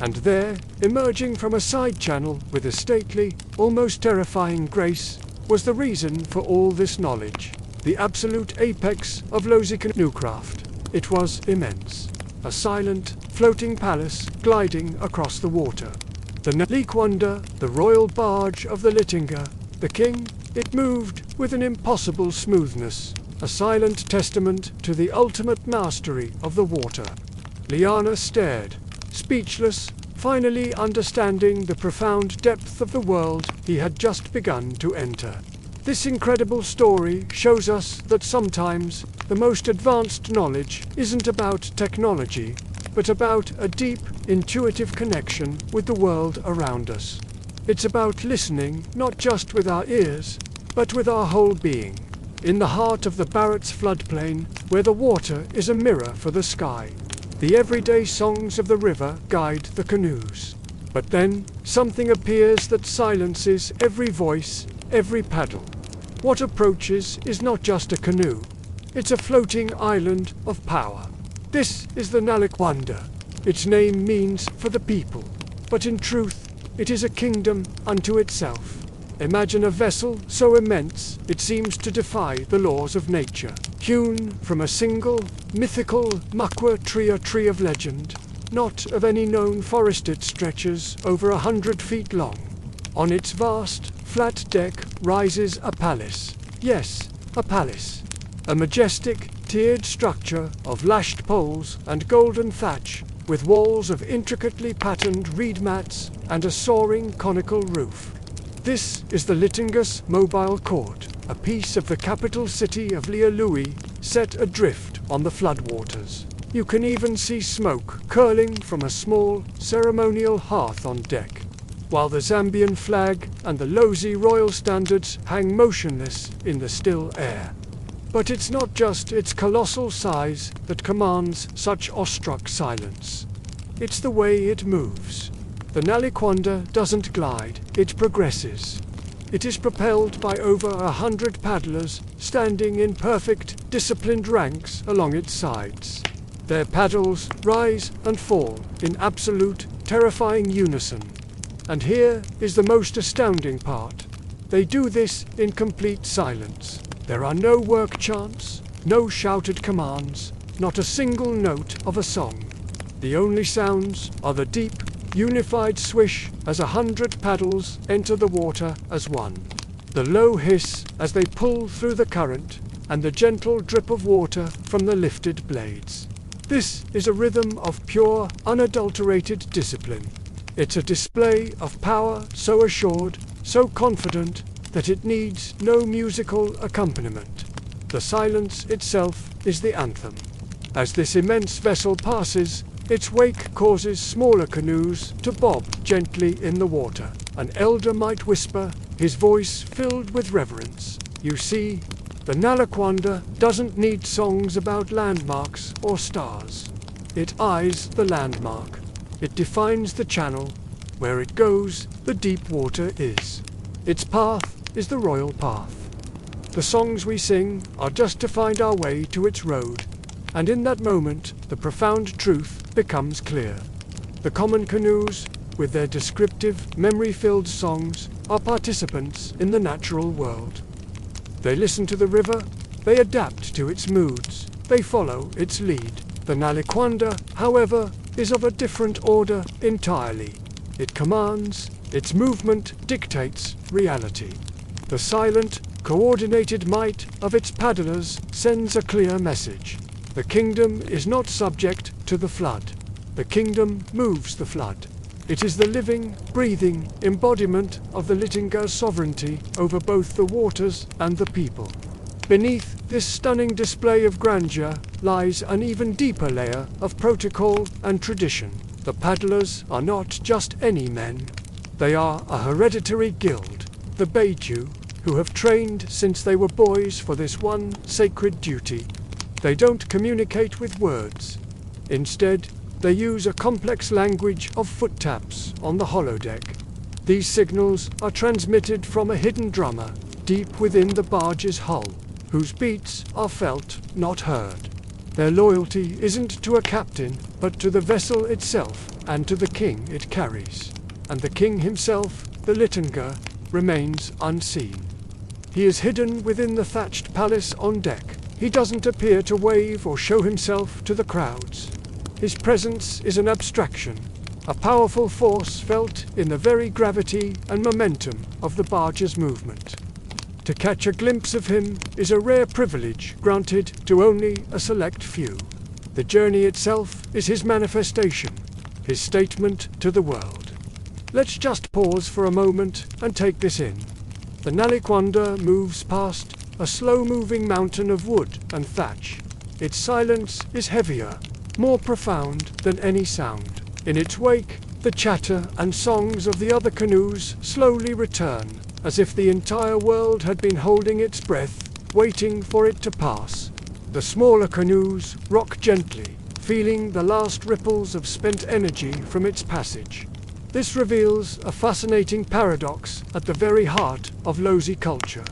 And there, emerging from a side channel with a stately, almost terrifying grace, was the reason for all this knowledge. The absolute apex of Lozi canoecraft. It was immense. A silent, floating palace gliding across the water. The Nalikwanda, the royal barge of the Litinga, the king, it moved with an impossible smoothness, a silent testament to the ultimate mastery of the water. Liana stared, speechless, finally understanding the profound depth of the world he had just begun to enter. This incredible story shows us that sometimes the most advanced knowledge isn't about technology, but about a deep, intuitive connection with the world around us. It's about listening not just with our ears, but with our whole being. In the heart of the Barrett's floodplain, where the water is a mirror for the sky, the everyday songs of the river guide the canoes. But then, something appears that silences every voice, every paddle. What approaches is not just a canoe. It's a floating island of power. This is the Nalikwanda. Its name means for the people. But in truth, it is a kingdom unto itself. Imagine a vessel so immense it seems to defy the laws of nature, hewn from a single, mythical Makwa tree of legend, not of any known forest. It stretches over 100 feet long. On its vast, flat deck rises a palace. Yes, a palace. A majestic, tiered structure of lashed poles and golden thatch, with walls of intricately patterned reed mats and a soaring conical roof. This is the Litingus Mobile Court, a piece of the capital city of Lialui, set adrift on the floodwaters. You can even see smoke curling from a small, ceremonial hearth on deck, while the Zambian flag and the Lozi royal standards hang motionless in the still air. But it's not just its colossal size that commands such awestruck silence. It's the way it moves. The Naliquanda doesn't glide, it progresses. It is propelled by over 100 paddlers standing in perfect, disciplined ranks along its sides. Their paddles rise and fall in absolute, terrifying unison. And here is the most astounding part. They do this in complete silence. There are no work chants, no shouted commands, not a single note of a song. The only sounds are the deep, unified swish as 100 paddles enter the water as one, the low hiss as they pull through the current, and the gentle drip of water from the lifted blades. This is a rhythm of pure, unadulterated discipline. It's a display of power so assured, so confident, that it needs no musical accompaniment. The silence itself is the anthem. As this immense vessel passes, its wake causes smaller canoes to bob gently in the water. An elder might whisper, his voice filled with reverence, "You see, the Naliquanda doesn't need songs about landmarks or stars. It eyes the landmark. It defines the channel. Where it goes, the deep water is. Its path is the royal path. The songs we sing are just to find our way to its road, and in that moment the profound truth becomes clear. The common canoes, with their descriptive, memory-filled songs, are participants in the natural world. They listen to the river, they adapt to its moods, they follow its lead. The Naliquanda, however, is of a different order entirely. It commands, its movement dictates reality. The silent, coordinated might of its paddlers sends a clear message. The kingdom is not subject to the flood. The kingdom moves the flood. It is the living, breathing embodiment of the Litinga's sovereignty over both the waters and the people. Beneath this stunning display of grandeur lies an even deeper layer of protocol and tradition. The paddlers are not just any men. They are a hereditary guild, the Beiju, who have trained since they were boys for this one sacred duty. They don't communicate with words. Instead, they use a complex language of foot taps on the holodeck. These signals are transmitted from a hidden drummer deep within the barge's hull, whose beats are felt, not heard. Their loyalty isn't to a captain, but to the vessel itself and to the king it carries. And the king himself, the Litinga, remains unseen. He is hidden within the thatched palace on deck. He doesn't appear to wave or show himself to the crowds. His presence is an abstraction, a powerful force felt in the very gravity and momentum of the barge's movement. To catch a glimpse of him is a rare privilege granted to only a select few. The journey itself is his manifestation, his statement to the world. Let's just pause for a moment and take this in. The Naliquanda moves past a slow-moving mountain of wood and thatch. Its silence is heavier, more profound than any sound. In its wake, the chatter and songs of the other canoes slowly return, as if the entire world had been holding its breath, waiting for it to pass. The smaller canoes rock gently, feeling the last ripples of spent energy from its passage. This reveals a fascinating paradox at the very heart of Lozi culture.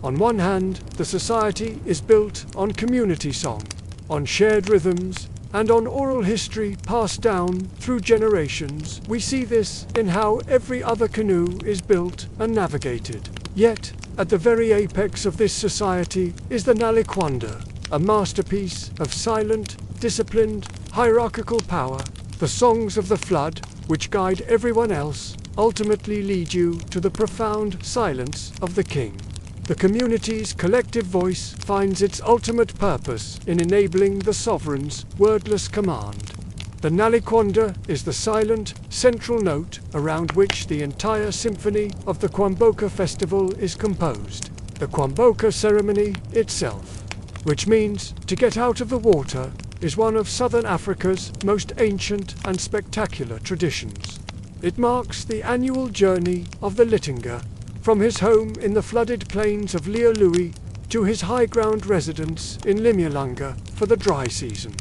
On one hand, the society is built on community song, on shared rhythms, and on oral history passed down through generations. We see this in how every other canoe is built and navigated. Yet, at the very apex of this society is the Naliquanda, a masterpiece of silent, disciplined, hierarchical power. The songs of the flood, which guide everyone else, ultimately lead you to the profound silence of the king. The community's collective voice finds its ultimate purpose in enabling the sovereign's wordless command. The Naliquanda is the silent, central note around which the entire symphony of the Kwamboka festival is composed. The Kwamboka ceremony itself, which means to get out of the water, is one of Southern Africa's most ancient and spectacular traditions. It marks the annual journey of the Litinga from his home in the flooded plains of Lialui to his high-ground residence in Limulunga for the dry season.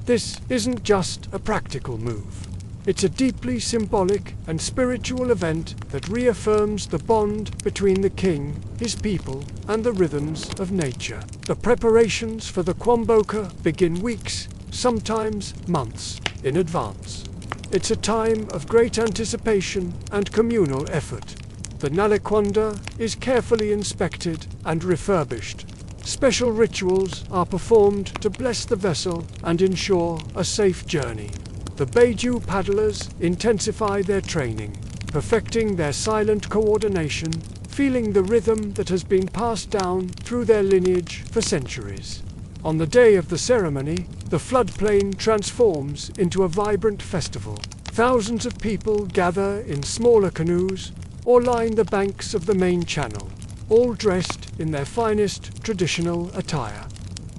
This isn't just a practical move. It's a deeply symbolic and spiritual event that reaffirms the bond between the king, his people, and the rhythms of nature. The preparations for the Kwamboka begin weeks, sometimes months, in advance. It's a time of great anticipation and communal effort. The Nalikwanda is carefully inspected and refurbished. Special rituals are performed to bless the vessel and ensure a safe journey. The Beiju paddlers intensify their training, perfecting their silent coordination, feeling the rhythm that has been passed down through their lineage for centuries. On the day of the ceremony, the floodplain transforms into a vibrant festival. Thousands of people gather in smaller canoes or line the banks of the main channel, all dressed in their finest traditional attire.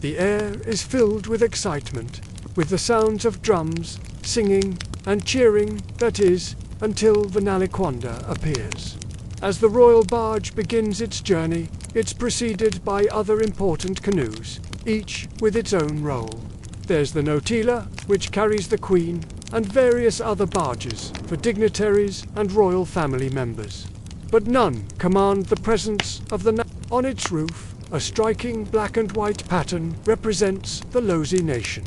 The air is filled with excitement, with the sounds of drums, singing, and cheering, that is, until the Nalikwanda appears. As the royal barge begins its journey, it's preceded by other important canoes, each with its own role. There's the Notila, which carries the queen, and various other barges for dignitaries and royal family members. But none command the presence of the On its roof, a striking black and white pattern represents the Lozi nation,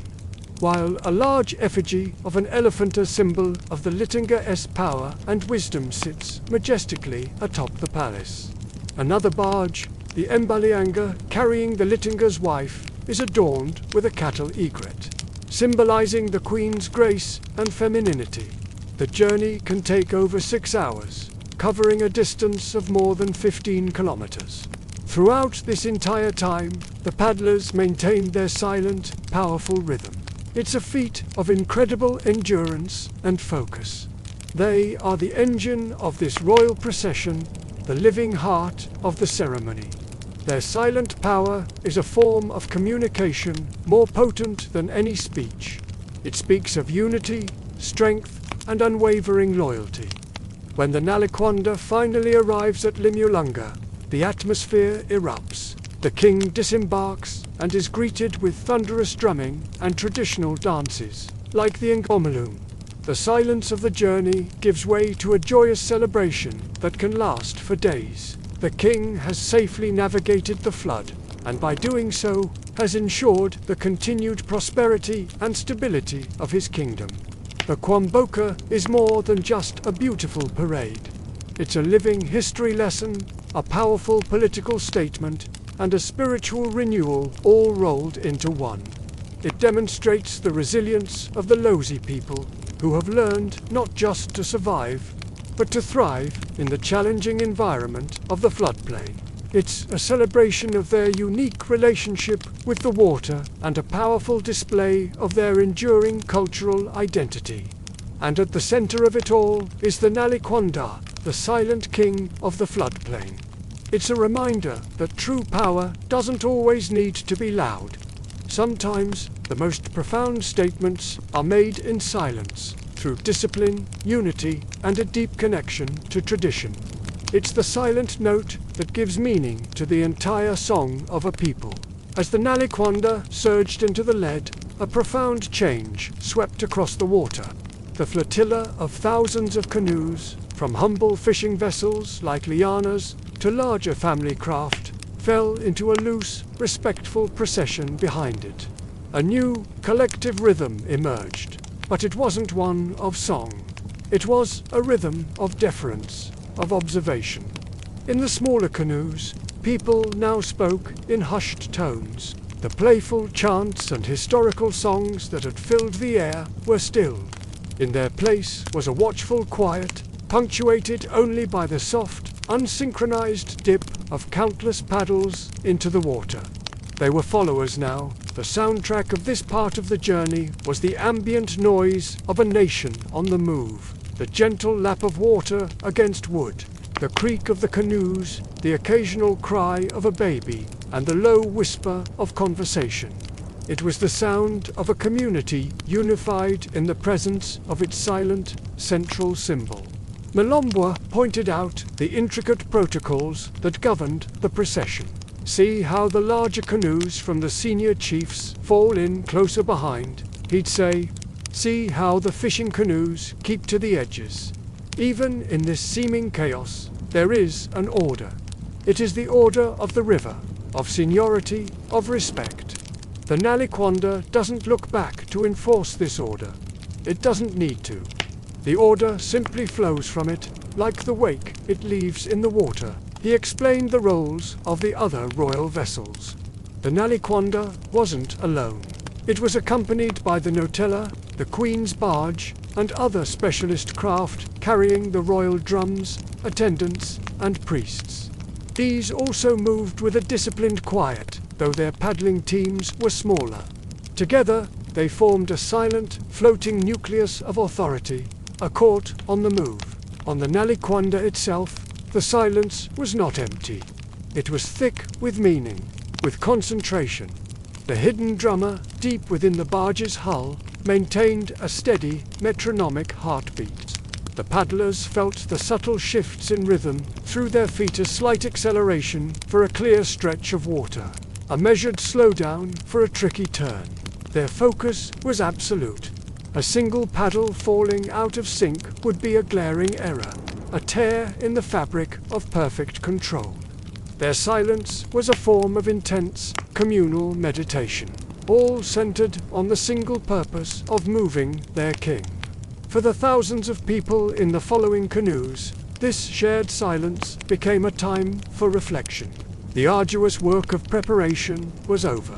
while a large effigy of an elephant, a symbol of the Litinga's power and wisdom, sits majestically atop the palace. Another barge, the Mbalianga, carrying the Litinga's wife, is adorned with a cattle egret, symbolizing the queen's grace and femininity. The journey can take over 6 hours, covering a distance of more than 15 kilometers. Throughout this entire time, the paddlers maintain their silent, powerful rhythm. It's a feat of incredible endurance and focus. They are the engine of this royal procession, the living heart of the ceremony. Their silent power is a form of communication more potent than any speech. It speaks of unity, strength, and unwavering loyalty. When the Nalikwanda finally arrives at Limulunga, the atmosphere erupts. The king disembarks and is greeted with thunderous drumming and traditional dances, like the Ngomalung. The silence of the journey gives way to a joyous celebration that can last for days. The king has safely navigated the flood, and by doing so, has ensured the continued prosperity and stability of his kingdom. The Kwamboka is more than just a beautiful parade. It's a living history lesson, a powerful political statement, and a spiritual renewal all rolled into one. It demonstrates the resilience of the Lozi people, who have learned not just to survive, but to thrive in the challenging environment of the floodplain. It's a celebration of their unique relationship with the water and a powerful display of their enduring cultural identity. And at the center of it all is the Nalikwanda, the silent king of the floodplain. It's a reminder that true power doesn't always need to be loud. Sometimes the most profound statements are made in silence, through discipline, unity, and a deep connection to tradition. It's the silent note that gives meaning to the entire song of a people. As the Nalikwanda surged into the lead, a profound change swept across the water. The flotilla of thousands of canoes, from humble fishing vessels like lianas to larger family craft, fell into a loose, respectful procession behind it. A new, collective rhythm emerged, but it wasn't one of song. It was a rhythm of deference, of observation. In the smaller canoes, people now spoke in hushed tones. The playful chants and historical songs that had filled the air were stilled. In their place was a watchful quiet, punctuated only by the soft, unsynchronized dip of countless paddles into the water. They were followers now. The soundtrack of this part of the journey was the ambient noise of a nation on the move, the gentle lap of water against wood, the creak of the canoes, the occasional cry of a baby, and the low whisper of conversation. It was the sound of a community unified in the presence of its silent, central symbol. Malombwa pointed out the intricate protocols that governed the procession. see how the larger canoes from the senior chiefs fall in closer behind. He'd say, see how the fishing canoes keep to the edges. Even in this seeming chaos, there is an order. It is the order of the river, of seniority, of respect. The Naliquanda doesn't look back to enforce this order. It doesn't need to. The order simply flows from it, like the wake it leaves in the water. He explained the roles of the other royal vessels. The Naliquanda wasn't alone. It was accompanied by the Notella, the Queen's barge, and other specialist craft carrying the royal drums, attendants, and priests. These also moved with a disciplined quiet, though their paddling teams were smaller. Together, they formed a silent, floating nucleus of authority, a court on the move. On the Naliquanda itself, the silence was not empty. It was thick with meaning, with concentration. The hidden drummer, deep within the barge's hull, maintained a steady, metronomic heartbeat. The paddlers felt the subtle shifts in rhythm, through their feet a slight acceleration for a clear stretch of water, a measured slowdown for a tricky turn. Their focus was absolute. A single paddle falling out of sync would be a glaring error, a tear in the fabric of perfect control. Their silence was a form of intense, communal meditation, all centered on the single purpose of moving their king. For the thousands of people in the following canoes, this shared silence became a time for reflection. The arduous work of preparation was over.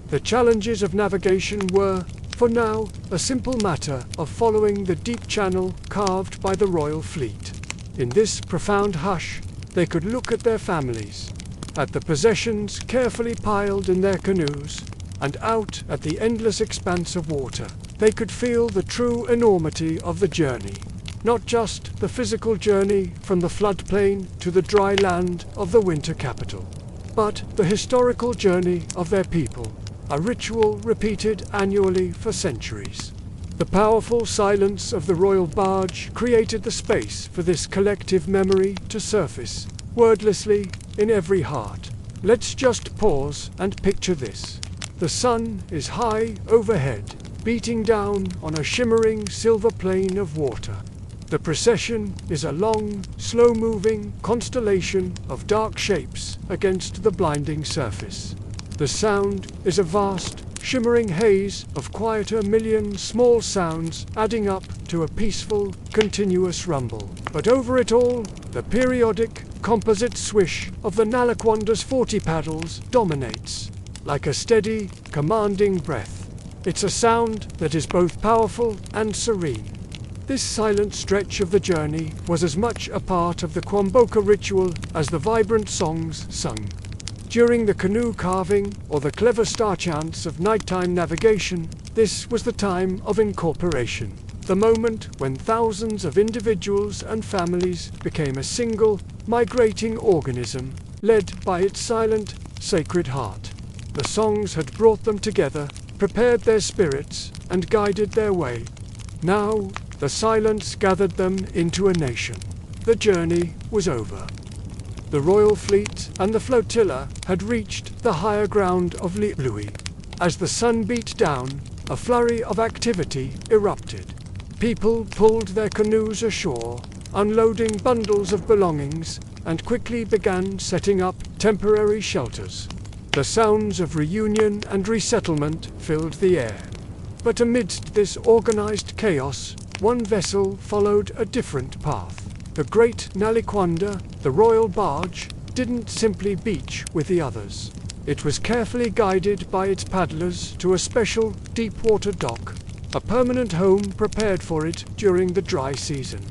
The challenges of navigation were, for now, a simple matter of following the deep channel carved by the royal fleet. In this profound hush, they could look at their families, at the possessions carefully piled in their canoes, and out at the endless expanse of water. They could feel the true enormity of the journey, not just the physical journey from the floodplain to the dry land of the winter capital, but the historical journey of their people, a ritual repeated annually for centuries. The powerful silence of the royal barge created the space for this collective memory to surface, wordlessly, in every heart. Let's just pause and picture this. The sun is high overhead, beating down on a shimmering silver plain of water. The procession is a long, slow-moving constellation of dark shapes against the blinding surface. The sound is a vast, shimmering haze of quieter million small sounds adding up to a peaceful, continuous rumble. But over it all, the periodic, composite swish of the Naliquanda's 40 paddles dominates, like a steady, commanding breath. It's a sound that is both powerful and serene. This silent stretch of the journey was as much a part of the Kwamboka ritual as the vibrant songs sung. During the canoe carving or the clever star chants of nighttime navigation, this was the time of incorporation, the moment when thousands of individuals and families became a single, migrating organism, led by its silent, sacred heart. The songs had brought them together, prepared their spirits, and guided their way. Now, the silence gathered them into a nation. The journey was over. The royal fleet and the flotilla had reached the higher ground of Liului. As the sun beat down, a flurry of activity erupted. People pulled their canoes ashore, unloading bundles of belongings, and quickly began setting up temporary shelters. The sounds of reunion and resettlement filled the air. But amidst this organized chaos, one vessel followed a different path. The great Naliquanda, the royal barge, didn't simply beach with the others. It was carefully guided by its paddlers to a special deep-water dock, a permanent home prepared for it during the dry season.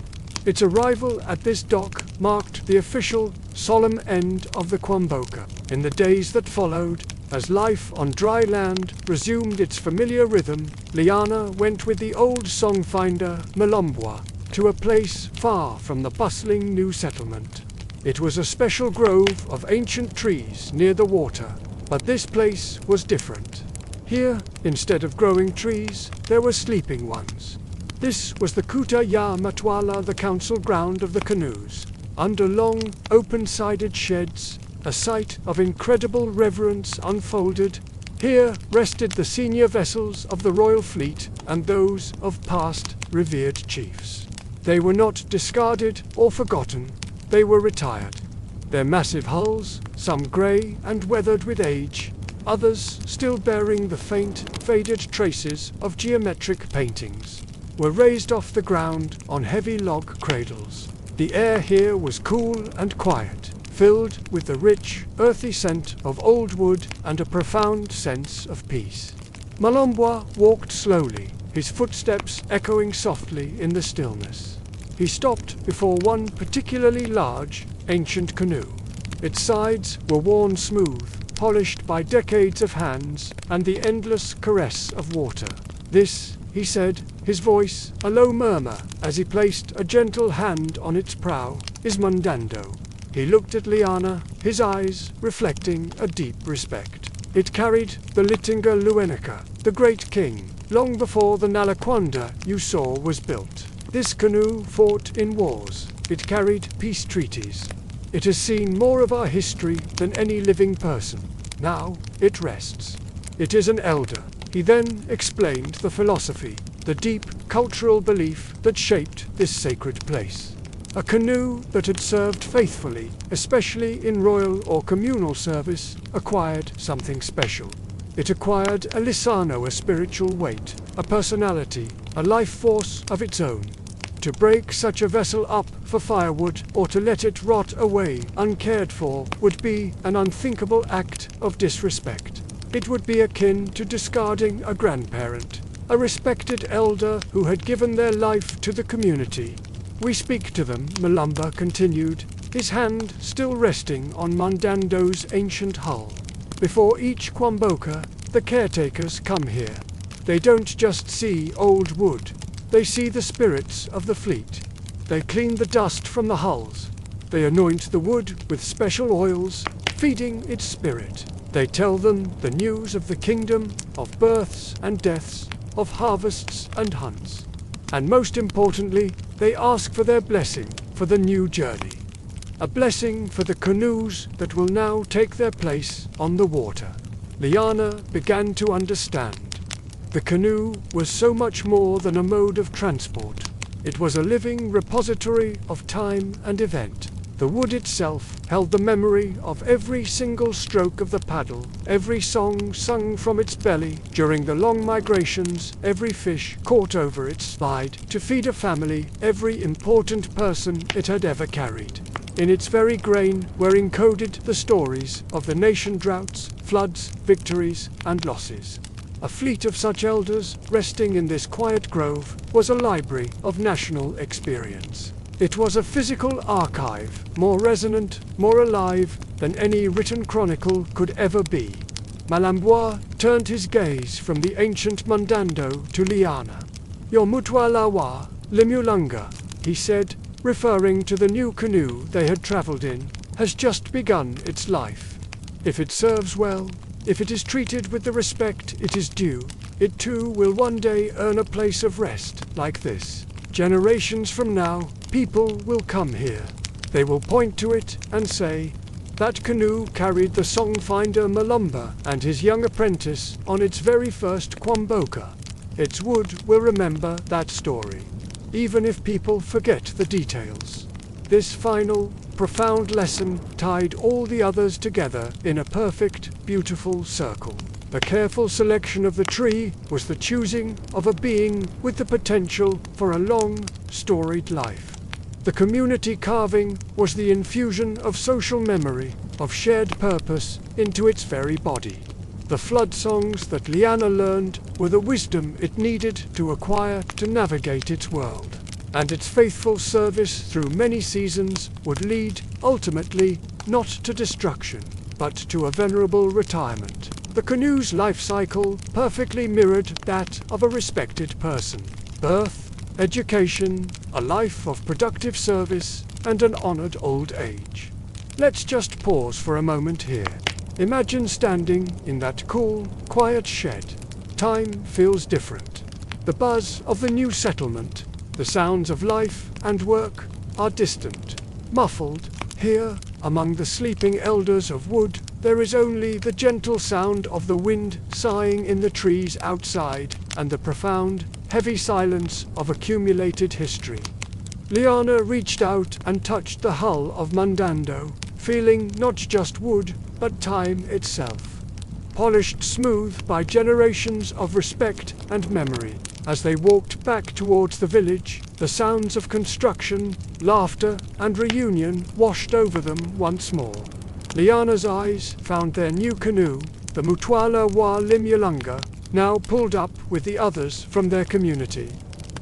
Its arrival at this dock marked the official, solemn end of the Kwamboka. In the days that followed, as life on dry land resumed its familiar rhythm, Liana went with the old song finder, Melombwa, to a place far from the bustling new settlement. It was a special grove of ancient trees near the water, but this place was different. Here, instead of growing trees, there were sleeping ones. This was the Kuta Ya Matwala, the council ground of the canoes. Under long, open-sided sheds, A sight of incredible reverence unfolded. Here rested the senior vessels of the royal fleet and those of past revered chiefs. They were not discarded or forgotten, they were retired. Their massive hulls, some grey and weathered with age, others still bearing the faint, faded traces of geometric paintings, were raised off the ground on heavy log cradles. The air here was cool and quiet, filled with the rich, earthy scent of old wood and a profound sense of peace. Malombois walked slowly, his footsteps echoing softly in the stillness. He stopped before one particularly large, ancient canoe. Its sides were worn smooth, polished by decades of hands and the endless caress of water. "This," he said, his voice a low murmur as he placed a gentle hand on its prow, "is Mundando." He looked at Liana, his eyes reflecting a deep respect. It carried the Litinga Luenica, the great king, long before the Nalaquanda you saw was built. This canoe fought in wars. It carried peace treaties. It has seen more of our history than any living person. Now it rests. It is an elder. He then explained the philosophy, the deep cultural belief that shaped this sacred place. A canoe that had served faithfully, especially in royal or communal service, acquired something special. It acquired a Lisano, a spiritual weight, a personality, a life force of its own. To break such a vessel up for firewood or to let it rot away uncared for would be an unthinkable act of disrespect. It would be akin to discarding a grandparent, a respected elder who had given their life to the community. "We speak to them," Malamba continued, his hand still resting on Mundando's ancient hull. "Before each Kwamboka, the caretakers come here. They don't just see old wood, they see the spirits of the fleet. They clean the dust from the hulls. They anoint the wood with special oils, feeding its spirit. They tell them the news of the kingdom, of births and deaths, of harvests and hunts. And most importantly, they ask for their blessing for the new journey. A blessing for the canoes that will now take their place on the water." Liana began to understand. The canoe was so much more than a mode of transport. It was a living repository of time and event. The wood itself held the memory of every single stroke of the paddle, every song sung from its belly during the long migrations, every fish caught over its side to feed a family, every important person it had ever carried. In its very grain were encoded the stories of the nation droughts, floods, victories, and losses. A fleet of such elders, resting in this quiet grove, was a library of national experience. It was a physical archive, more resonant, more alive than any written chronicle could ever be. Malambwa turned his gaze from the ancient Mundando to Liana. "Your Mutwalawa, Limulunga," he said, referring to the new canoe they had travelled in, "has just begun its life. If it serves well, if it is treated with the respect it is due, it too will one day earn a place of rest like this. Generations from now, people will come here. They will point to it and say, 'That canoe carried the songfinder Malumba and his young apprentice on its very first Kwamboka.' Its wood will remember that story, even if people forget the details." This final, profound lesson tied all the others together in a perfect, beautiful circle. The careful selection of the tree was the choosing of a being with the potential for a long, storied life. The community carving was the infusion of social memory, of shared purpose into its very body. The flood songs that Liana learned were the wisdom it needed to acquire to navigate its world. And its faithful service through many seasons would lead, ultimately, not to destruction, but to a venerable retirement. The canoe's life cycle perfectly mirrored that of a respected person. Birth, education, a life of productive service, and an honored old age. Let's just pause for a moment here. Imagine standing in that cool, quiet shed. Time feels different. The buzz of the new settlement, the sounds of life and work are distant, muffled. Here, Among the sleeping elders of wood, there is only the gentle sound of the wind sighing in the trees outside, and the profound, heavy silence of accumulated history. Liana reached out and touched the hull of Mundando, feeling not just wood, but time itself, polished smooth by generations of respect and memory. As they walked back towards the village, the sounds of construction, laughter, and reunion washed over them once more. Liana's eyes found their new canoe, the Mutwala wa Limyalunga, now pulled up with the others from their community.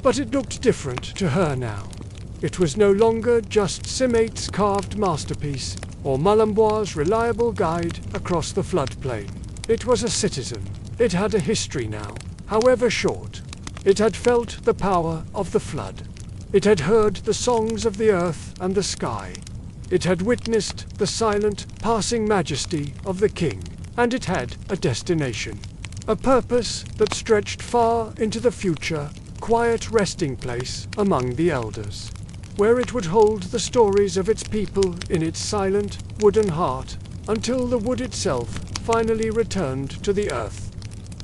But it looked different to her now. It was no longer just Simate's carved masterpiece, or Malamboa's reliable guide across the floodplain. It was a citizen. It had a history now, however short. It had felt the power of the flood. It had heard the songs of the earth and the sky. It had witnessed the silent, passing majesty of the king. And it had a destination. A purpose that stretched far into the future, quiet resting place among the elders, where it would hold the stories of its people in its silent, wooden heart, until the wood itself finally returned to the earth.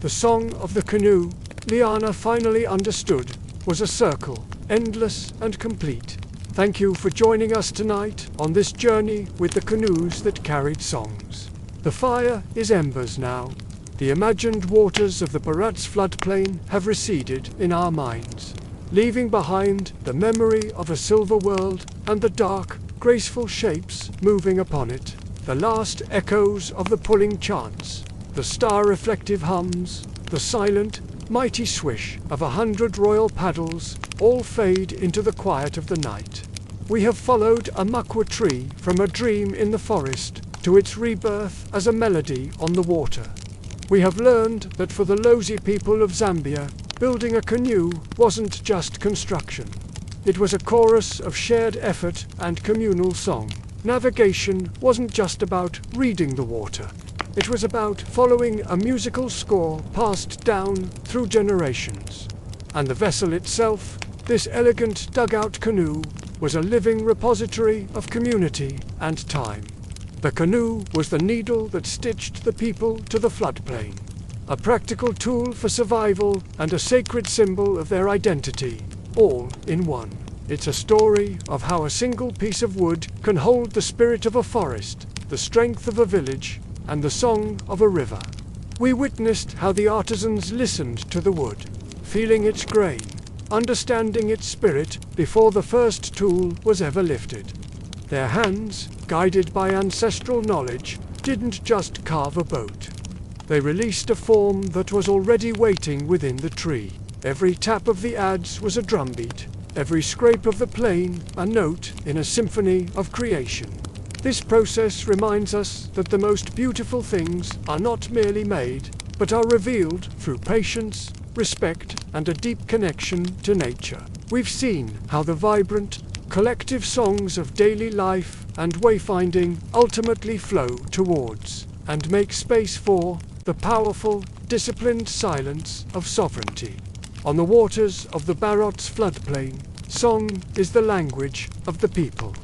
The song of the canoe, Liana finally understood, was a circle, endless and complete. Thank you for joining us tonight on this journey with the canoes that carried songs. The fire is embers now. The imagined waters of the Bharat's floodplain have receded in our minds, leaving behind the memory of a silver world and the dark, graceful shapes moving upon it. The last echoes of the pulling chants, the star-reflective hums, the silent, mighty swish of 100 royal paddles all fade into the quiet of the night. We have followed a makwa tree from a dream in the forest to its rebirth as a melody on the water. We have learned that for the Lozi people of Zambia, building a canoe wasn't just construction. It was a chorus of shared effort and communal song. Navigation wasn't just about reading the water. It was about following a musical score passed down through generations. And the vessel itself, this elegant dugout canoe, was a living repository of community and time. The canoe was the needle that stitched the people to the floodplain, a practical tool for survival and a sacred symbol of their identity, all in one. It's a story of how a single piece of wood can hold the spirit of a forest, the strength of a village, and the song of a river. We witnessed how the artisans listened to the wood, feeling its grain, understanding its spirit before the first tool was ever lifted. Their hands, guided by ancestral knowledge, didn't just carve a boat. They released a form that was already waiting within the tree. Every tap of the adze was a drumbeat, every scrape of the plane a note in a symphony of creation. This process reminds us that the most beautiful things are not merely made, but are revealed through patience, respect, and a deep connection to nature. We've seen how the vibrant, collective songs of daily life and wayfinding ultimately flow towards, and make space for, the powerful, disciplined silence of sovereignty. On the waters of the Bharat's floodplain, song is the language of the people.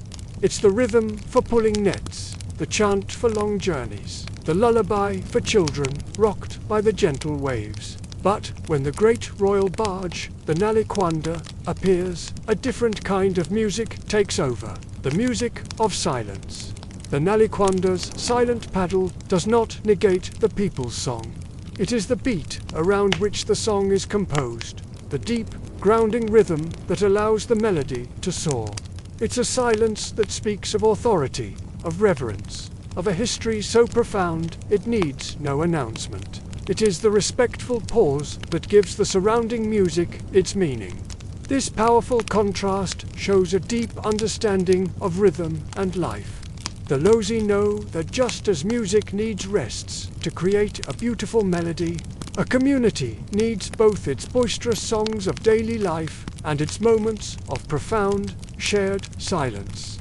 It's the rhythm for pulling nets, the chant for long journeys, the lullaby for children rocked by the gentle waves. But when the great royal barge, the Nalikwanda, appears, a different kind of music takes over, the music of silence. The Nalikwanda's silent paddle does not negate the people's song. It is the beat around which the song is composed, the deep, grounding rhythm that allows the melody to soar. It's a silence that speaks of authority, of reverence, of a history so profound it needs no announcement. It is the respectful pause that gives the surrounding music its meaning. This powerful contrast shows a deep understanding of rhythm and life. The Lozi know that just as music needs rests to create a beautiful melody, a community needs both its boisterous songs of daily life and its moments of profound, shared silence.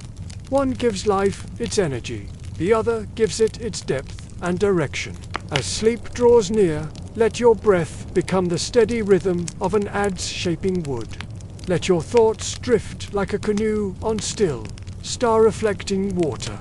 One gives life its energy, the other gives it its depth and direction. As sleep draws near, let your breath become the steady rhythm of an adze shaping wood. Let your thoughts drift like a canoe on still, star-reflecting water.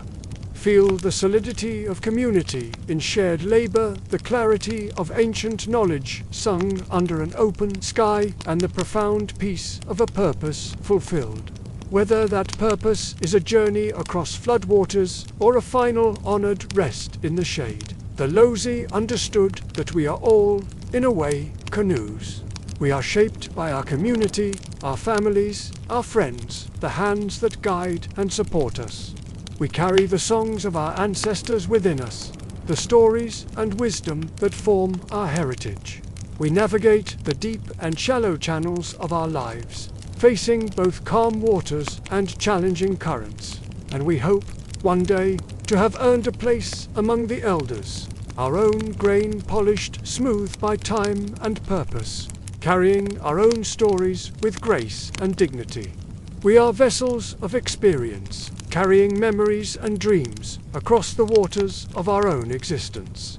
Feel the solidity of community in shared labor, the clarity of ancient knowledge sung under an open sky, and the profound peace of a purpose fulfilled. Whether that purpose is a journey across floodwaters or a final honored rest in the shade, the Lozi understood that we are all, in a way, canoes. We are shaped by our community, our families, our friends, the hands that guide and support us. We carry the songs of our ancestors within us, the stories and wisdom that form our heritage. We navigate the deep and shallow channels of our lives, facing both calm waters and challenging currents. And we hope, one day, to have earned a place among the elders, our own grain polished smooth by time and purpose, carrying our own stories with grace and dignity. We are vessels of experience, carrying memories and dreams across the waters of our own existence.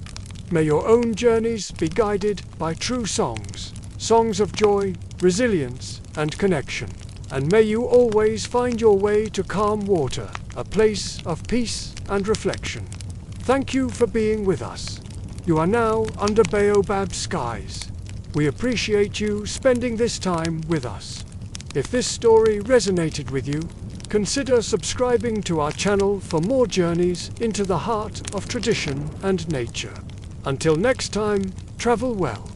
May your own journeys be guided by true songs, songs of joy, resilience, and connection. And may you always find your way to calm water, a place of peace and reflection. Thank you for being with us. You are now under baobab skies. We appreciate you spending this time with us. If this story resonated with you, consider subscribing to our channel for more journeys into the heart of tradition and nature. Until next time, travel well.